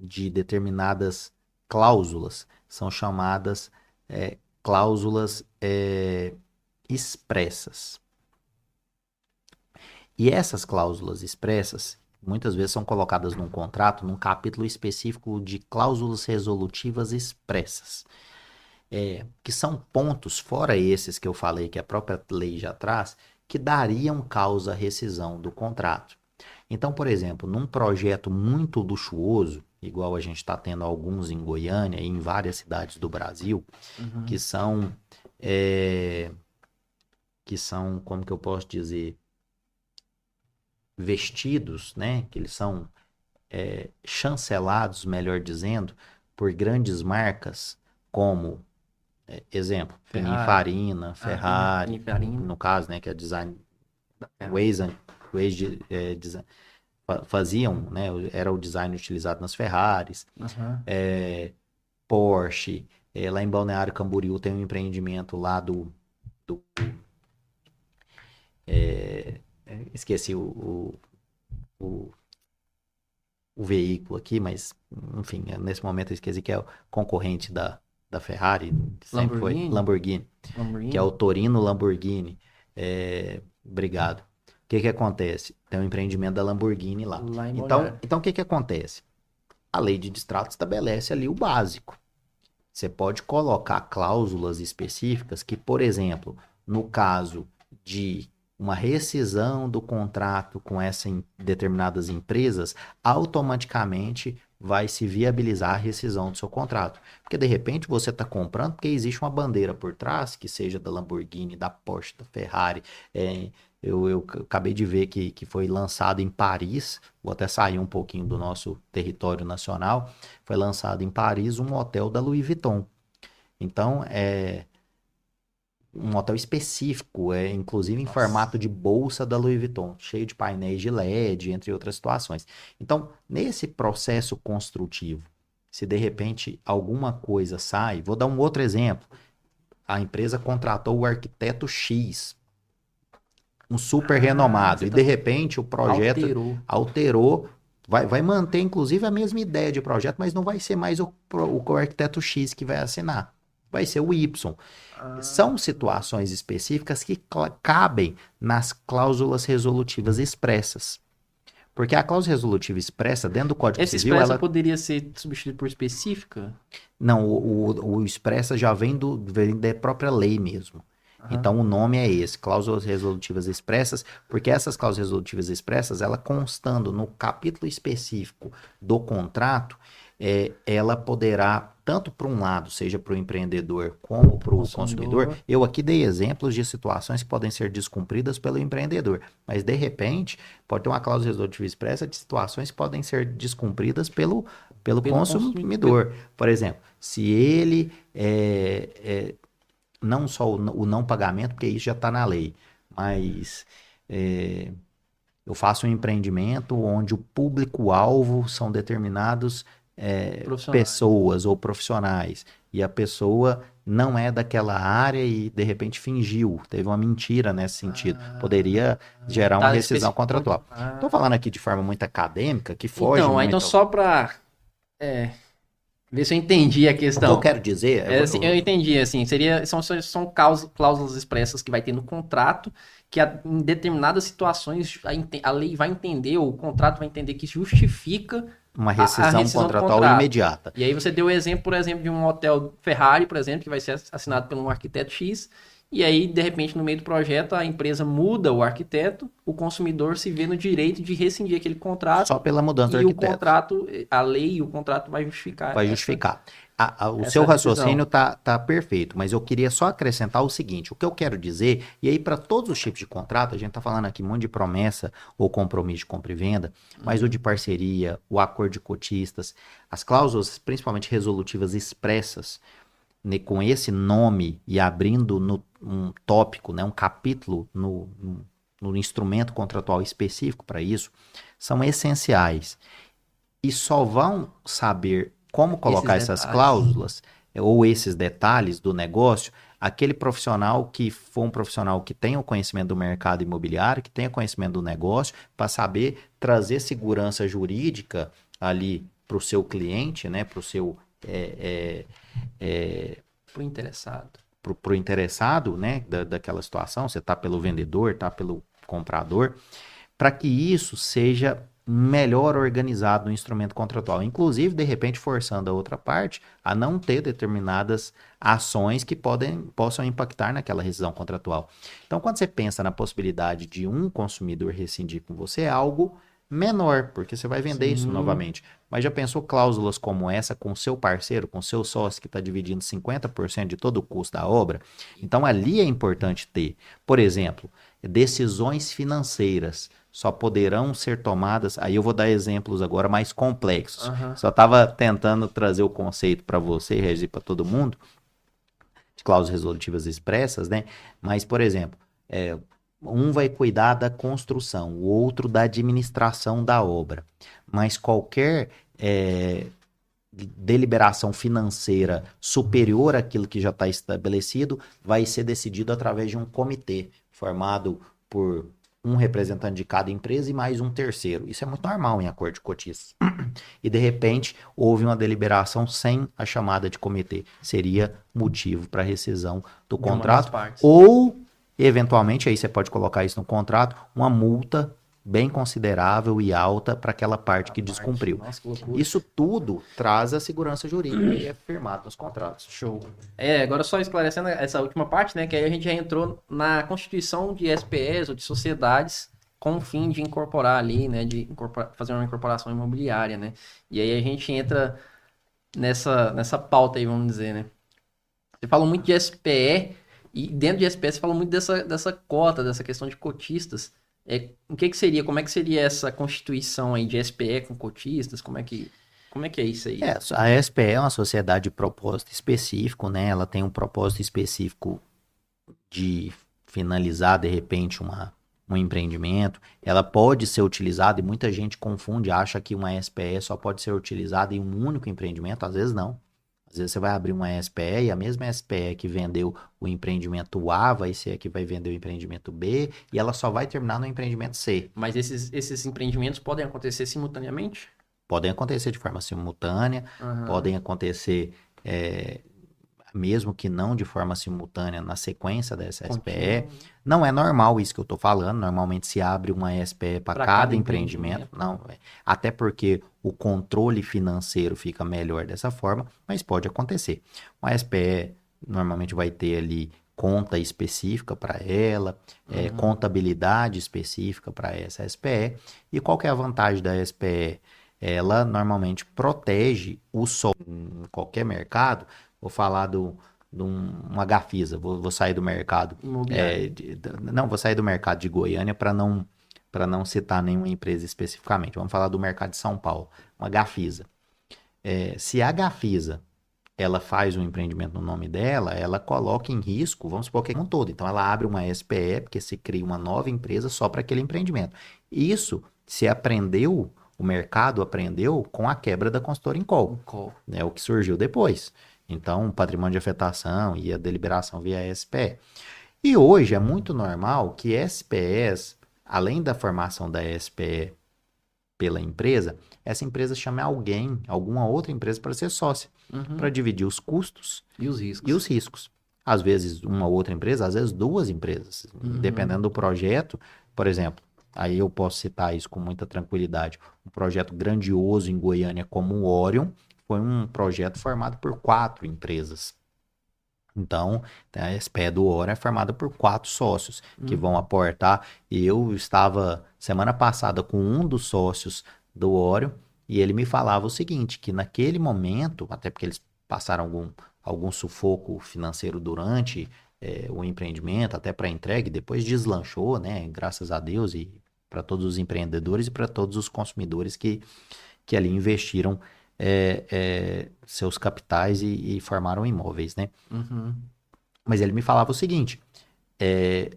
de determinadas cláusulas, são chamadas cláusulas expressas. E essas cláusulas expressas, muitas vezes são colocadas num contrato, num capítulo específico de cláusulas resolutivas expressas, que são pontos, fora esses que eu falei, que a própria lei já traz, que dariam causa à rescisão do contrato. Então, por exemplo, num projeto muito luxuoso, igual a gente está tendo alguns em Goiânia e em várias cidades do Brasil, que são, como que eu posso dizer, vestidos, né? Que eles são chancelados, melhor dizendo, por grandes marcas como, exemplo, Pininfarina, Ferrari, no caso, né? Que é design, design, faziam, né? Era o design utilizado nas Ferraris, Porsche, lá em Balneário Camboriú tem um empreendimento lá esqueci o veículo aqui, mas enfim, nesse momento eu esqueci que é o concorrente da Ferrari, que sempre foi Lamborghini, que é o Torino Lamborghini. Obrigado. O que acontece? Tem um empreendimento da Lamborghini lá. Então o que acontece? A lei de distrato estabelece ali o básico. Você pode colocar cláusulas específicas que, por exemplo, no caso de uma rescisão do contrato com essas determinadas empresas, automaticamente vai se viabilizar a rescisão do seu contrato. Porque de repente você está comprando porque existe uma bandeira por trás, que seja da Lamborghini, da Porsche, da Ferrari. Eu acabei de ver que foi lançado em Paris, vou até sair um pouquinho do nosso território nacional, foi lançado em Paris um hotel da Louis Vuitton. Então, um hotel específico, inclusive em formato de bolsa da Louis Vuitton, cheio de painéis de LED, entre outras situações. Então, nesse processo construtivo, se de repente alguma coisa sai, vou dar um outro exemplo. A empresa contratou o arquiteto X, um super renomado, e de repente o projeto alterou, vai manter inclusive a mesma ideia de projeto, mas não vai ser mais o arquiteto X que vai assinar. Vai ser o Y. São situações específicas que cabem nas cláusulas resolutivas expressas. Porque a cláusula resolutiva expressa dentro do Código Civil... Essa expressa poderia ser substituída por específica? Não, o expressa já vem da própria lei mesmo. Então o nome é esse, cláusulas resolutivas expressas, porque essas cláusulas resolutivas expressas, ela constando no capítulo específico do contrato, ela poderá, tanto para um lado, seja para o empreendedor como para o consumidor. Eu aqui dei exemplos de situações que podem ser descumpridas pelo empreendedor, mas de repente pode ter uma cláusula resolutiva expressa de situações que podem ser descumpridas pelo consumidor. Por exemplo, se ele não só o não pagamento, porque isso já está na lei, mas eu faço um empreendimento onde o público-alvo são determinados pessoas ou profissionais, e a pessoa não é daquela área e de repente fingiu, teve uma mentira nesse sentido, poderia gerar uma rescisão contratual. Estou falando aqui de forma muito acadêmica, que foge muito... Então só para... ver se eu entendi a questão. O que eu quero dizer... eu entendi, assim, são cláusulas expressas que vai ter no contrato, que em determinadas situações a lei vai entender, ou o contrato vai entender que justifica uma rescisão contratual imediata. E aí você deu o exemplo, por exemplo, de um hotel Ferrari, por exemplo, que vai ser assinado por um arquiteto X, e aí, de repente, no meio do projeto, a empresa muda o arquiteto, o consumidor se vê no direito de rescindir aquele contrato. Só pela mudança do arquiteto. E o contrato, a lei e o contrato vai justificar. Vai justificar. O seu raciocínio tá perfeito, mas eu queria só acrescentar o seguinte, o que eu quero dizer, e aí para todos os tipos de contrato, a gente tá falando aqui um monte de promessa ou compromisso de compra e venda, mas o de parceria, o acordo de cotistas, as cláusulas, principalmente resolutivas expressas, né, com esse nome e abrindo um tópico, né, um capítulo no instrumento contratual específico para isso, são essenciais. E só vão saber como colocar essas cláusulas ou esses detalhes do negócio, aquele profissional que for um profissional que tenha o conhecimento do mercado imobiliário, que tenha conhecimento do negócio, para saber trazer segurança jurídica ali para o seu cliente, né, para o seu... Pro interessado. Pro interessado, né, daquela situação, você tá pelo vendedor, tá pelo comprador, para que isso seja melhor organizado no instrumento contratual, inclusive, de repente, forçando a outra parte a não ter determinadas ações que possam impactar naquela rescisão contratual. Então, quando você pensa na possibilidade de um consumidor rescindir com você, é algo menor, porque você vai vender isso novamente. Mas já pensou cláusulas como essa com seu parceiro, com seu sócio que está dividindo 50% de todo o custo da obra? Então ali é importante ter, por exemplo, decisões financeiras só poderão ser tomadas, aí eu vou dar exemplos agora mais complexos. Só estava tentando trazer o conceito para você, Regis, e para todo mundo, de cláusulas resolutivas expressas, né? Mas, por exemplo, um vai cuidar da construção, o outro da administração da obra. Mas qualquer deliberação financeira superior àquilo que já está estabelecido vai ser decidido através de um comitê formado por um representante de cada empresa e mais um terceiro. Isso é muito normal em acordo de cotistas. E, de repente, houve uma deliberação sem a chamada de comitê. Seria motivo para rescisão do contrato. Ou, eventualmente, aí você pode colocar isso no contrato, uma multa bem considerável e alta para aquela parte que A parte. descumpriu. Nossa, que loucura. Isso tudo traz a segurança jurídica e é firmado nos contratos. Show. Agora só esclarecendo essa última parte, né? Que aí a gente já entrou na constituição de SPEs ou de sociedades com o fim de incorporar ali, né? De fazer uma incorporação imobiliária, né? E aí a gente entra nessa pauta aí, vamos dizer, né? Você falou muito de SPE e dentro de SPE você falou muito dessa cota, dessa questão de cotistas. O que seria, como é que seria essa constituição aí de SPE com cotistas? Como é que é isso aí? A SPE é uma sociedade de propósito específico, né? Ela tem um propósito específico de finalizar, de repente, um empreendimento. Ela pode ser utilizada, e muita gente confunde, acha que uma SPE só pode ser utilizada em um único empreendimento. Às vezes não. Às vezes você vai abrir uma SPE e a mesma SPE que vendeu o empreendimento A vai ser a que vai vender o empreendimento B e ela só vai terminar no empreendimento C. Mas esses empreendimentos podem acontecer simultaneamente? Podem acontecer de forma simultânea, podem acontecer mesmo que não de forma simultânea na sequência dessa SPE. Não é normal isso que eu estou falando. Normalmente se abre uma SPE para cada empreendimento. Não, até porque o controle financeiro fica melhor dessa forma, mas pode acontecer. Uma SPE normalmente vai ter ali conta específica para ela, contabilidade específica para essa SPE. E qual que é a vantagem da SPE? Ela normalmente protege o sócio em qualquer mercado. Vou falar de uma Gafisa, vou sair do mercado. Não, vou sair do mercado de Goiânia para não citar nenhuma empresa especificamente. Vamos falar do mercado de São Paulo, uma Gafisa. Se a Gafisa ela faz um empreendimento no nome dela, ela coloca em risco, vamos supor que é um todo. Então ela abre uma SPE, porque se cria uma nova empresa só para aquele empreendimento. Isso se aprendeu. O mercado aprendeu com a quebra da consultora Incol. É o que surgiu depois. Então, o patrimônio de afetação e a deliberação via SPE. E hoje é muito normal que SPEs, além da formação da SPE pela empresa, essa empresa chame alguma outra empresa para ser sócia, para dividir os custos e os riscos. Às vezes uma outra empresa, às vezes duas empresas, dependendo do projeto. Por exemplo, aí eu posso citar isso com muita tranquilidade. Um projeto grandioso em Goiânia como o Orion foi um projeto formado por 4 empresas. Então, a SPE do Orion é formada por 4 sócios que vão aportar. E eu estava semana passada com um dos sócios do Orion e ele me falava o seguinte, que naquele momento, até porque eles passaram algum sufoco financeiro durante o empreendimento, até para entrega, e depois deslanchou, né? Graças a Deus, e para todos os empreendedores e para todos os consumidores que ali investiram seus capitais e formaram imóveis, né? Mas ele me falava o seguinte,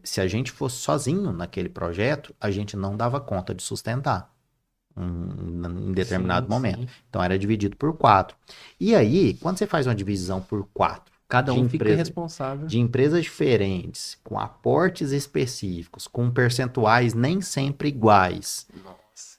se a gente fosse sozinho naquele projeto, a gente não dava conta de sustentar em determinado momento. Então era dividido por 4. E aí, quando você faz uma divisão por 4, cada um fica responsável. De empresas diferentes, com aportes específicos, com percentuais nem sempre iguais.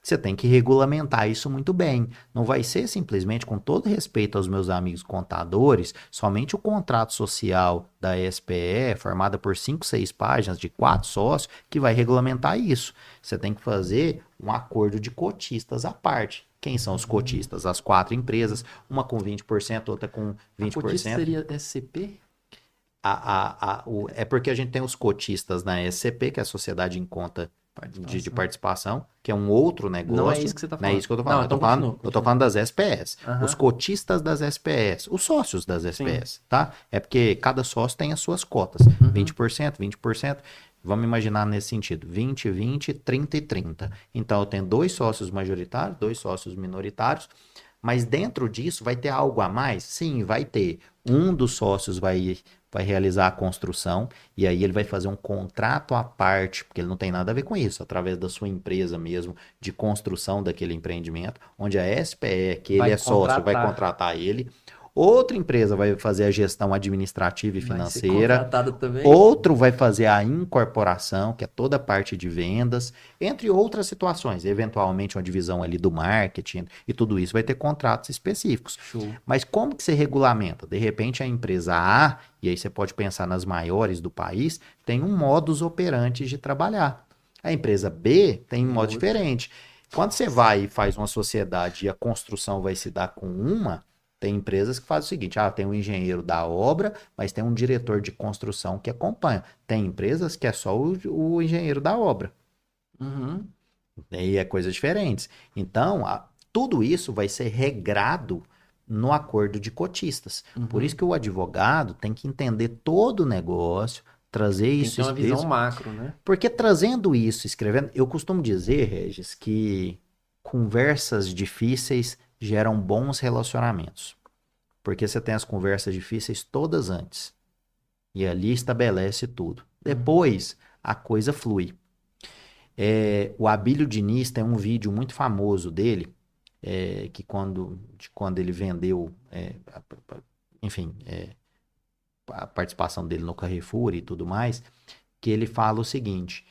Você tem que regulamentar isso muito bem. Não vai ser simplesmente, com todo respeito aos meus amigos contadores, somente o contrato social da SPE, formada por 5, 6 páginas de 4 sócios, que vai regulamentar isso. Você tem que fazer um acordo de cotistas à parte. Quem são os cotistas? As 4 empresas, uma com 20%, outra com 20%. A cotista seria SCP? É porque a gente tem os cotistas na SCP, que é a Sociedade em Conta de participação, que é um outro negócio. Não é isso que você está falando. Não é isso que eu estou falando. Eu estou falando das SPEs. Os cotistas das SPEs, os sócios das SPEs, tá? É porque cada sócio tem as suas cotas. 20%, 20%. Vamos imaginar nesse sentido, 20, 20, 30 e 30. Então, eu tenho 2 sócios majoritários, 2 sócios minoritários, mas dentro disso vai ter algo a mais? Sim, vai ter. Um dos sócios vai realizar a construção e aí ele vai fazer um contrato à parte, porque ele não tem nada a ver com isso, através da sua empresa mesmo, de construção daquele empreendimento, onde a SPE, que ele é sócio, vai contratar ele. Outra empresa vai fazer a gestão administrativa e financeira. Outro vai fazer a incorporação, que é toda a parte de vendas, entre outras situações. Eventualmente uma divisão ali do marketing e tudo isso vai ter contratos específicos. Show. Mas como que você regulamenta? De repente a empresa A, e aí você pode pensar nas maiores do país, tem um modus operandi de trabalhar. A empresa B tem um modo Outra. diferente. Quando você vai e faz uma sociedade e a construção vai se dar com uma, tem empresas que fazem o seguinte: tem um engenheiro da obra, mas tem um diretor de construção que acompanha. Tem empresas que é só o engenheiro da obra. Uhum. E é coisas diferentes. Então, tudo isso vai ser regrado no acordo de cotistas. Por isso Uhum. que o advogado tem que entender todo o negócio, trazer Tem que isso ter uma visão expresso. macro, né? Porque trazendo isso, escrevendo, eu costumo dizer, Regis, que conversas difíceis geram bons relacionamentos. Porque você tem as conversas difíceis todas antes. E ali estabelece tudo. Depois, a coisa flui. O Abílio Diniz tem um vídeo muito famoso dele, de quando ele vendeu, enfim, a participação dele no Carrefour e tudo mais, que ele fala o seguinte: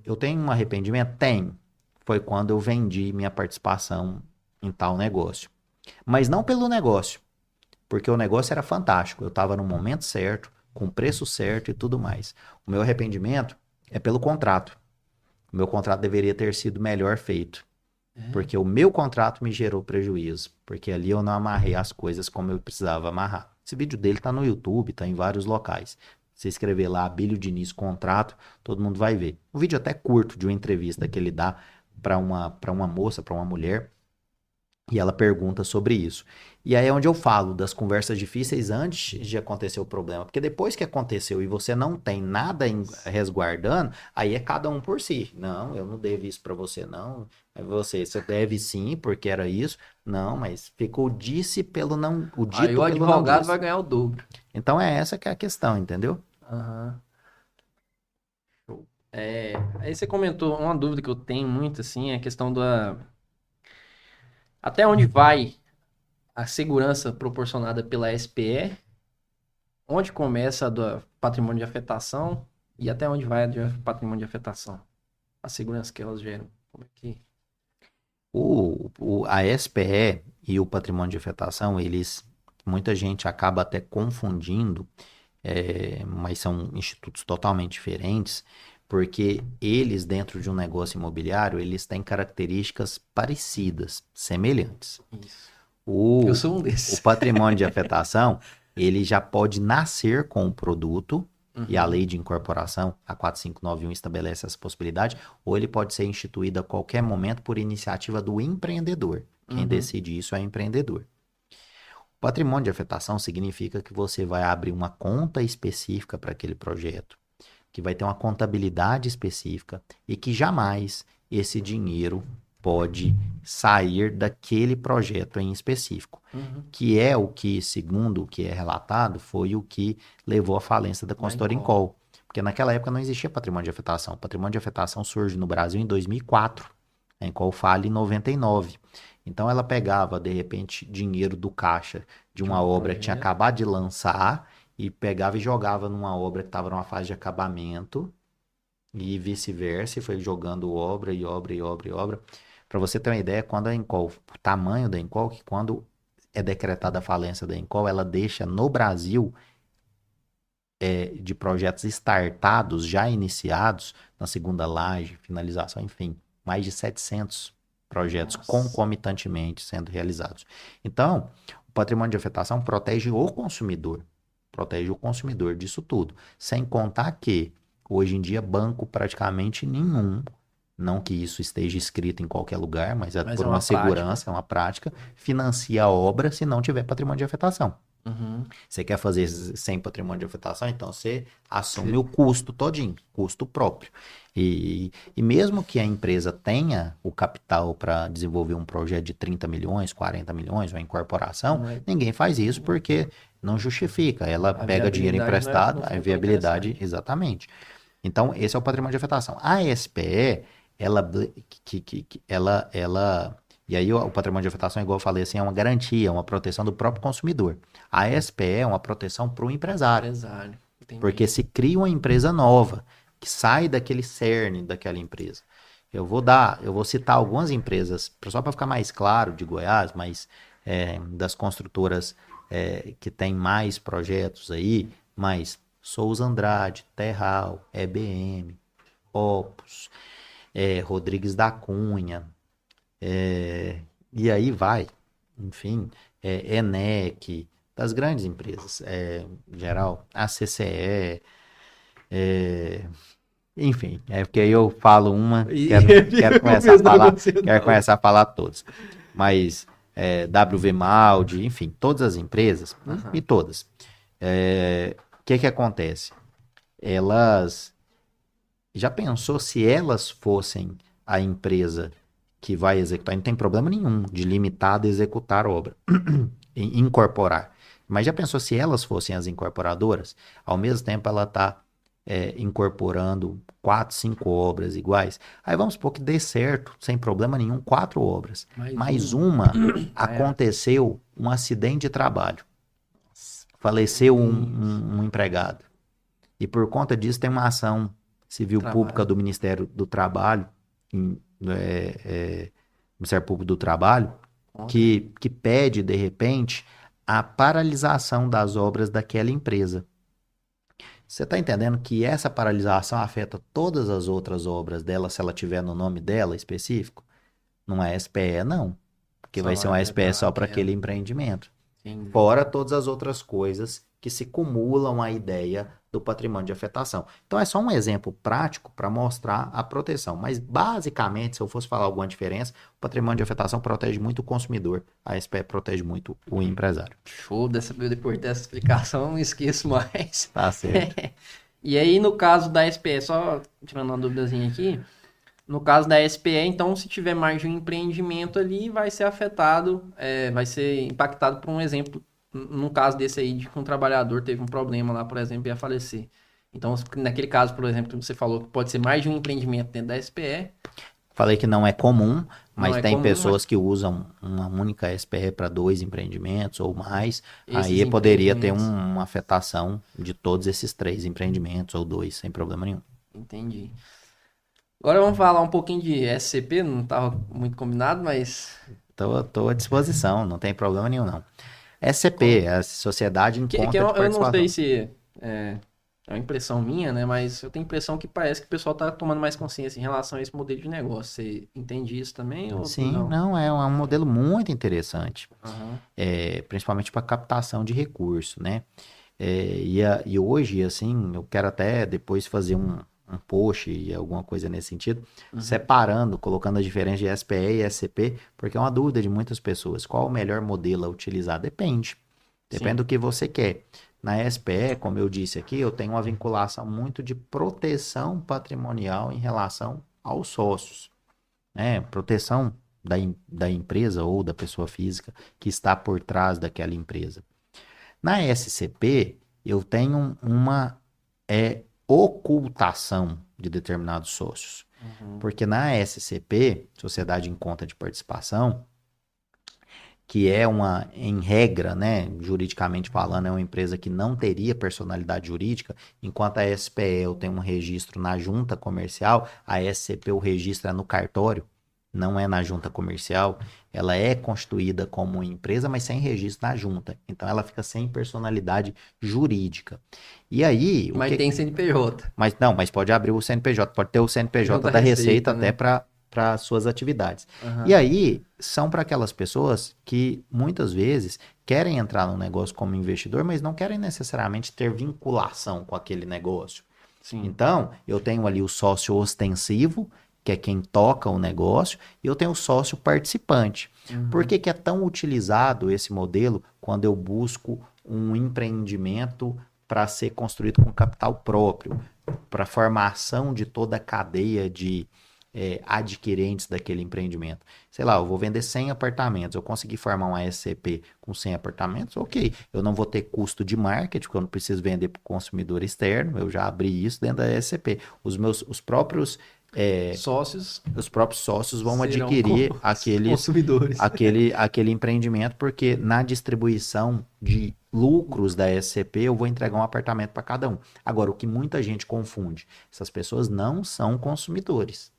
eu tenho um arrependimento? Tenho. Foi quando eu vendi minha participação em tal negócio. Mas não pelo negócio, porque o negócio era fantástico. Eu estava no momento certo, com o preço certo e tudo mais. O meu arrependimento é pelo contrato. O meu contrato deveria ter sido melhor feito. Porque o meu contrato me gerou prejuízo. Porque ali eu não amarrei as coisas como eu precisava amarrar. Esse vídeo dele tá no YouTube, tá em vários locais. Se escrever lá, Abílio Diniz contrato, todo mundo vai ver. Um vídeo até curto de uma entrevista que ele dá para uma moça, para uma mulher, e ela pergunta sobre isso. E aí é onde eu falo das conversas difíceis antes de acontecer o problema. Porque depois que aconteceu e você não tem nada resguardando, aí é cada um por si. Não, eu não devo isso para você, não. Você deve sim, porque era isso. Não, mas ficou o disse pelo não, o Aí dito o pelo não advogado disse. vai ganhar o dobro. Então é essa que é a questão, entendeu? Aham. Show. Aí você comentou, uma dúvida que eu tenho muito, assim, é a questão da... Até onde vai a segurança proporcionada pela SPE? Onde começa a do patrimônio de afetação? E até onde vai a de patrimônio de afetação? A segurança que elas geram. Como é que... A SPE e o patrimônio de afetação, muita gente acaba até confundindo, mas são institutos totalmente diferentes, porque eles, dentro de um negócio imobiliário, eles têm características parecidas, semelhantes. Isso. Eu O, sou um o desses. patrimônio de afetação, ele já pode nascer com o produto, e a Uhum. lei de incorporação, a 4591, estabelece essa possibilidade, ou ele pode ser instituído a qualquer momento por iniciativa do empreendedor. Quem Uhum. decide isso é o empreendedor. O patrimônio de afetação significa que você vai abrir uma conta específica para aquele projeto, que vai ter uma contabilidade específica e que jamais esse dinheiro pode sair daquele projeto em específico, Uhum. que é o que, segundo o que é relatado, foi o que levou à falência da Da consultora Incol. Incol. Porque naquela época não existia patrimônio de afetação. O patrimônio de afetação surge no Brasil em 2004. A Incol fale em 99. Então ela pegava, de repente, dinheiro do caixa de De uma um obra que tinha projeto. acabado de lançar e pegava e jogava numa obra que estava numa fase de acabamento e vice-versa, e foi jogando obra e obra e obra e obra. Para você ter uma ideia, quando a Encol, o tamanho da Encol, que quando é decretada a falência da Encol, ela deixa no Brasil de projetos startados, já iniciados, na segunda laje, finalização, enfim, mais de 700 projetos Nossa. concomitantemente sendo realizados. Então, o patrimônio de afetação protege o consumidor disso tudo, sem contar que, hoje em dia, banco praticamente nenhum, não que isso esteja escrito em qualquer lugar, mas é Mas é por uma uma prática. segurança, é uma prática, financia a obra se não tiver patrimônio de afetação. Uhum. Você quer fazer sem patrimônio de afetação, então você assume Você- o custo todinho, custo próprio. E mesmo que a empresa tenha o capital para desenvolver um projeto de 30 milhões, 40 milhões, uma incorporação, Não é... ninguém faz isso porque não justifica. Ela A pega dinheiro viabilidade emprestado, não a foi tão viabilidade, interessante. exatamente. Então, esse é o patrimônio de afetação. A SPE, ela, e aí o patrimônio de afetação, igual eu falei, assim, é uma garantia, uma proteção do próprio consumidor. A SPE é uma proteção para o empresário, Empresário. porque Entendi. se cria uma empresa nova, que sai daquele cerne daquela empresa. Eu vou citar algumas empresas, só para ficar mais claro, de Goiás, mas das construtoras que tem mais projetos aí, mas Souza Andrade, Terral, EBM, Opus, Rodrigues da Cunha, e aí vai, enfim, ENEC, das grandes empresas, em geral, a CCE, enfim, porque aí eu falo uma, quero começar a falar todas, mas WV Maldi, enfim, todas as empresas, e todas. O que acontece? Elas, já pensou se elas fossem a empresa que vai executar? Não tem problema nenhum de limitada executar obra, incorporar. Mas já pensou se elas fossem as incorporadoras? Ao mesmo tempo ela está incorporando 4, 5 obras iguais. Aí vamos supor que dê certo, sem problema nenhum, 4 obras. Mais uma aconteceu um acidente de trabalho. Faleceu um empregado. E por conta disso tem uma ação civil pública do Ministério do Trabalho, Ministério Público do Trabalho, que pede, de repente, a paralisação das obras daquela empresa. Você está entendendo que essa paralisação afeta todas as outras obras dela, se ela tiver no nome dela específico? Não é SPE, não. Porque vai ser uma SPE só para aquele empreendimento. Sim. Fora todas as outras coisas que se cumulam à ideia do patrimônio de afetação. Então é só um exemplo prático para mostrar a proteção. Mas basicamente, se eu fosse falar alguma diferença, o patrimônio de afetação protege muito o consumidor, a SPE protege muito o empresário. Show, depois dessa explicação, não esqueço mais. Tá certo. E aí, no caso da SPE, só tirando uma duvidazinha aqui, no caso da SPE, então, se tiver mais de um empreendimento ali, vai ser afetado, vai ser impactado por um exemplo. No caso desse aí, de que um trabalhador teve um problema lá, por exemplo, e ia falecer. Então, naquele caso, por exemplo, que você falou que pode ser mais de um empreendimento dentro da SPE. Falei que não é comum, mas tem pessoas que usam uma única SPE para 2 empreendimentos ou mais. Aí poderia ter uma afetação de todos esses 3 empreendimentos ou 2, sem problema nenhum. Entendi. Agora vamos falar um pouquinho de SCP, não estava muito combinado, mas... Tô à disposição, não tem problema nenhum, não. SCP, a Sociedade em Conta de Participação. Eu não sei se é uma impressão minha, né? Mas eu tenho a impressão que parece que o pessoal está tomando mais consciência em relação a esse modelo de negócio. Você entende isso também? Ou sim, não, é um modelo muito interessante. Principalmente para captação de recursos, né? E hoje, assim, eu quero até depois fazer um post e alguma coisa nesse sentido, separando, colocando a diferença de SPE e SCP, porque é uma dúvida de muitas pessoas. Qual o melhor modelo a utilizar? Depende do que você quer. Na SPE, como eu disse aqui, eu tenho uma vinculação muito de proteção patrimonial em relação aos sócios, né? Proteção da empresa ou da pessoa física que está por trás daquela empresa. Na SCP, eu tenho uma ocultação de determinados sócios. Porque na SCP, Sociedade em Conta de Participação, que é em regra, né, juridicamente falando, é uma empresa que não teria personalidade jurídica, enquanto a SPE eu tenho um registro na junta comercial, a SCP o registro é no cartório, não é na junta comercial, ela é constituída como empresa, mas sem registro na junta. Então ela fica sem personalidade jurídica. E aí... Mas tem CNPJ. Mas pode abrir o CNPJ, pode ter o CNPJ da Receita né? Até para suas atividades. E aí são para aquelas pessoas que muitas vezes querem entrar no negócio como investidor, mas não querem necessariamente ter vinculação com aquele negócio. Sim. Então, eu tenho ali o sócio ostensivo, que é quem toca o negócio, e eu tenho o sócio participante. Por que é tão utilizado esse modelo quando eu busco um empreendimento para ser construído com capital próprio, para formação de toda a cadeia de adquirentes daquele empreendimento? Sei lá, eu vou vender 100 apartamentos, eu consegui formar uma SCP com 100 apartamentos, ok. Eu não vou ter custo de marketing, porque eu não preciso vender para o consumidor externo, eu já abri isso dentro da SCP. Os próprios sócios vão adquirir aquele empreendimento, porque na distribuição de lucros da SCP eu vou entregar um apartamento para cada um. Agora, o que muita gente confunde, essas pessoas não são consumidores.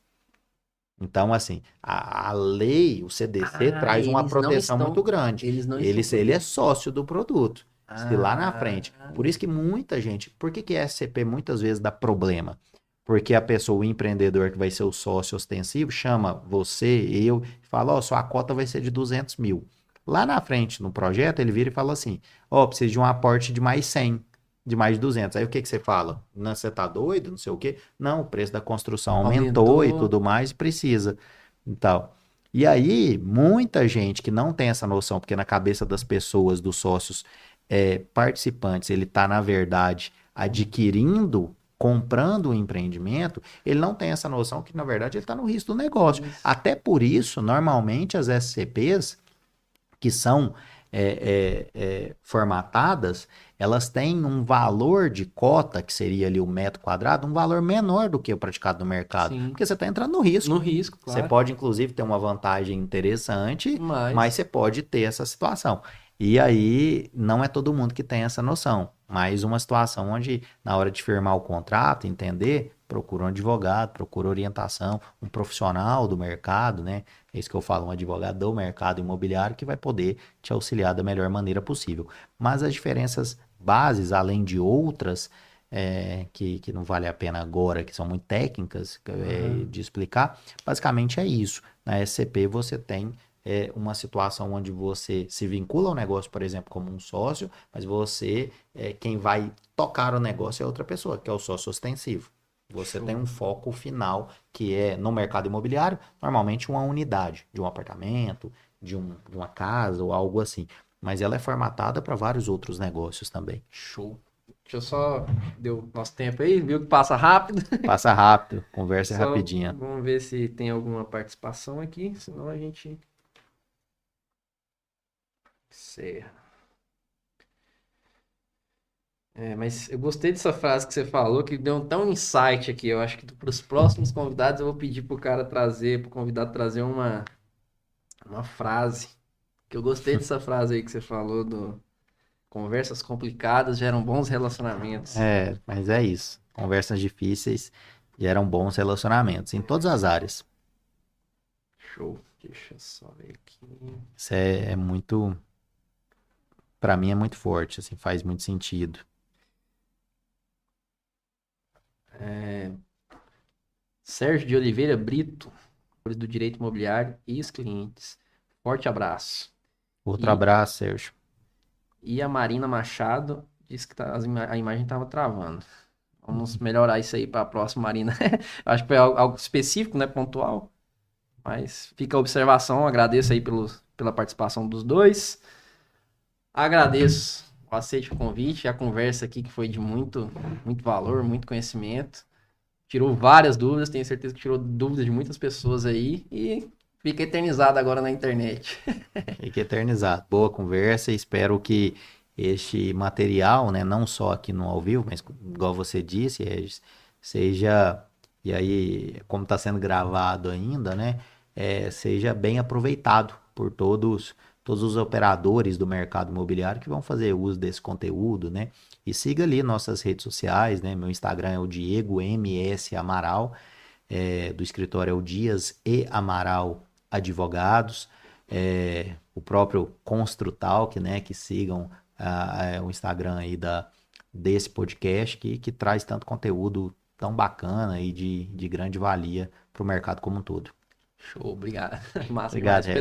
Então, assim, a lei, o CDC traz uma proteção muito grande. Ele é sócio do produto. Se lá na frente. Por isso que muita gente... Por que a SCP muitas vezes dá problema? Porque a pessoa, o empreendedor que vai ser o sócio ostensivo, chama você, eu, e fala, ó, sua cota vai ser de 200 mil. Lá na frente, no projeto, ele vira e fala assim, ó, precisa de um aporte de mais 100, de mais 200. Aí o que que você fala? Não, você tá doido? Não sei o quê. Não, o preço da construção aumentou e tudo mais, precisa. E tal. E aí, muita gente que não tem essa noção, porque na cabeça das pessoas, dos sócios participantes, ele está, na verdade, adquirindo, comprando um empreendimento, ele não tem essa noção que, na verdade, ele está no risco do negócio. Isso. Até por isso, normalmente, as SCPs, que são formatadas, elas têm um valor de cota, que seria ali o metro quadrado, um valor menor do que o praticado no mercado. Sim. Porque você está entrando no risco. No risco, Você claro. pode, inclusive, ter uma vantagem interessante, mas Mas, você pode ter essa situação. E aí, não é todo mundo que tem essa noção. Mas uma situação onde, na hora de firmar o contrato, entender, procura um advogado, procura orientação, um profissional do mercado, né? É isso que eu falo, um advogado do mercado imobiliário que vai poder te auxiliar da melhor maneira possível. Mas as diferenças bases, além de outras, que não vale a pena agora, que são muito técnicas de explicar, basicamente é isso. Na SCP você tem uma situação onde você se vincula ao negócio, por exemplo, como um sócio, mas você, quem vai tocar o negócio é outra pessoa, que é o sócio ostensivo. Você tem um foco final, que é no mercado imobiliário, normalmente uma unidade de um apartamento, de uma casa ou algo assim. Mas ela é formatada para vários outros negócios também. show. Deixa eu só. Deu nosso tempo aí, viu que passa rápido. Passa rápido, conversa Só rapidinha. vamos ver se tem alguma participação aqui, senão a gente encerra. Mas eu gostei dessa frase que você falou, que deu um tão insight aqui. Eu acho que para os próximos convidados eu vou pedir pro cara trazer, pro convidado trazer uma frase. Que eu gostei dessa frase aí que você falou do conversas complicadas geram bons relacionamentos. Mas é isso. Conversas difíceis geram bons relacionamentos em todas as áreas. Show. Deixa eu só ver aqui. Isso é muito, para mim é muito forte, assim, faz muito sentido. Sérgio de Oliveira Brito, do Direito Imobiliário e os clientes. Forte abraço. Outro E, abraço, Sérgio. e a Marina Machado disse que a imagem estava travando. Vamos melhorar isso aí para a próxima, Marina. Acho que foi algo específico, né? Pontual. Mas fica a observação. Agradeço aí pela participação dos dois. Agradeço o aceite o convite, a conversa aqui que foi de muito, muito valor, muito conhecimento. Tirou várias dúvidas, tenho certeza que tirou dúvidas de muitas pessoas aí e fica eternizado agora na internet. Fique eternizado. Boa conversa. Espero que este material, né, não só aqui no ao vivo, mas igual você disse, seja, e aí, como está sendo gravado ainda, né, seja bem aproveitado por todos os operadores do mercado imobiliário que vão fazer uso desse conteúdo, né? E siga ali nossas redes sociais, né? Meu Instagram é o Diego MS Amaral, do escritório é o Dias e Amaral Advogados, o próprio Construtalk, né? Que sigam o Instagram aí desse podcast que traz tanto conteúdo tão bacana e de grande valia para o mercado como um todo. Show, obrigado. Massa Obrigado, demais.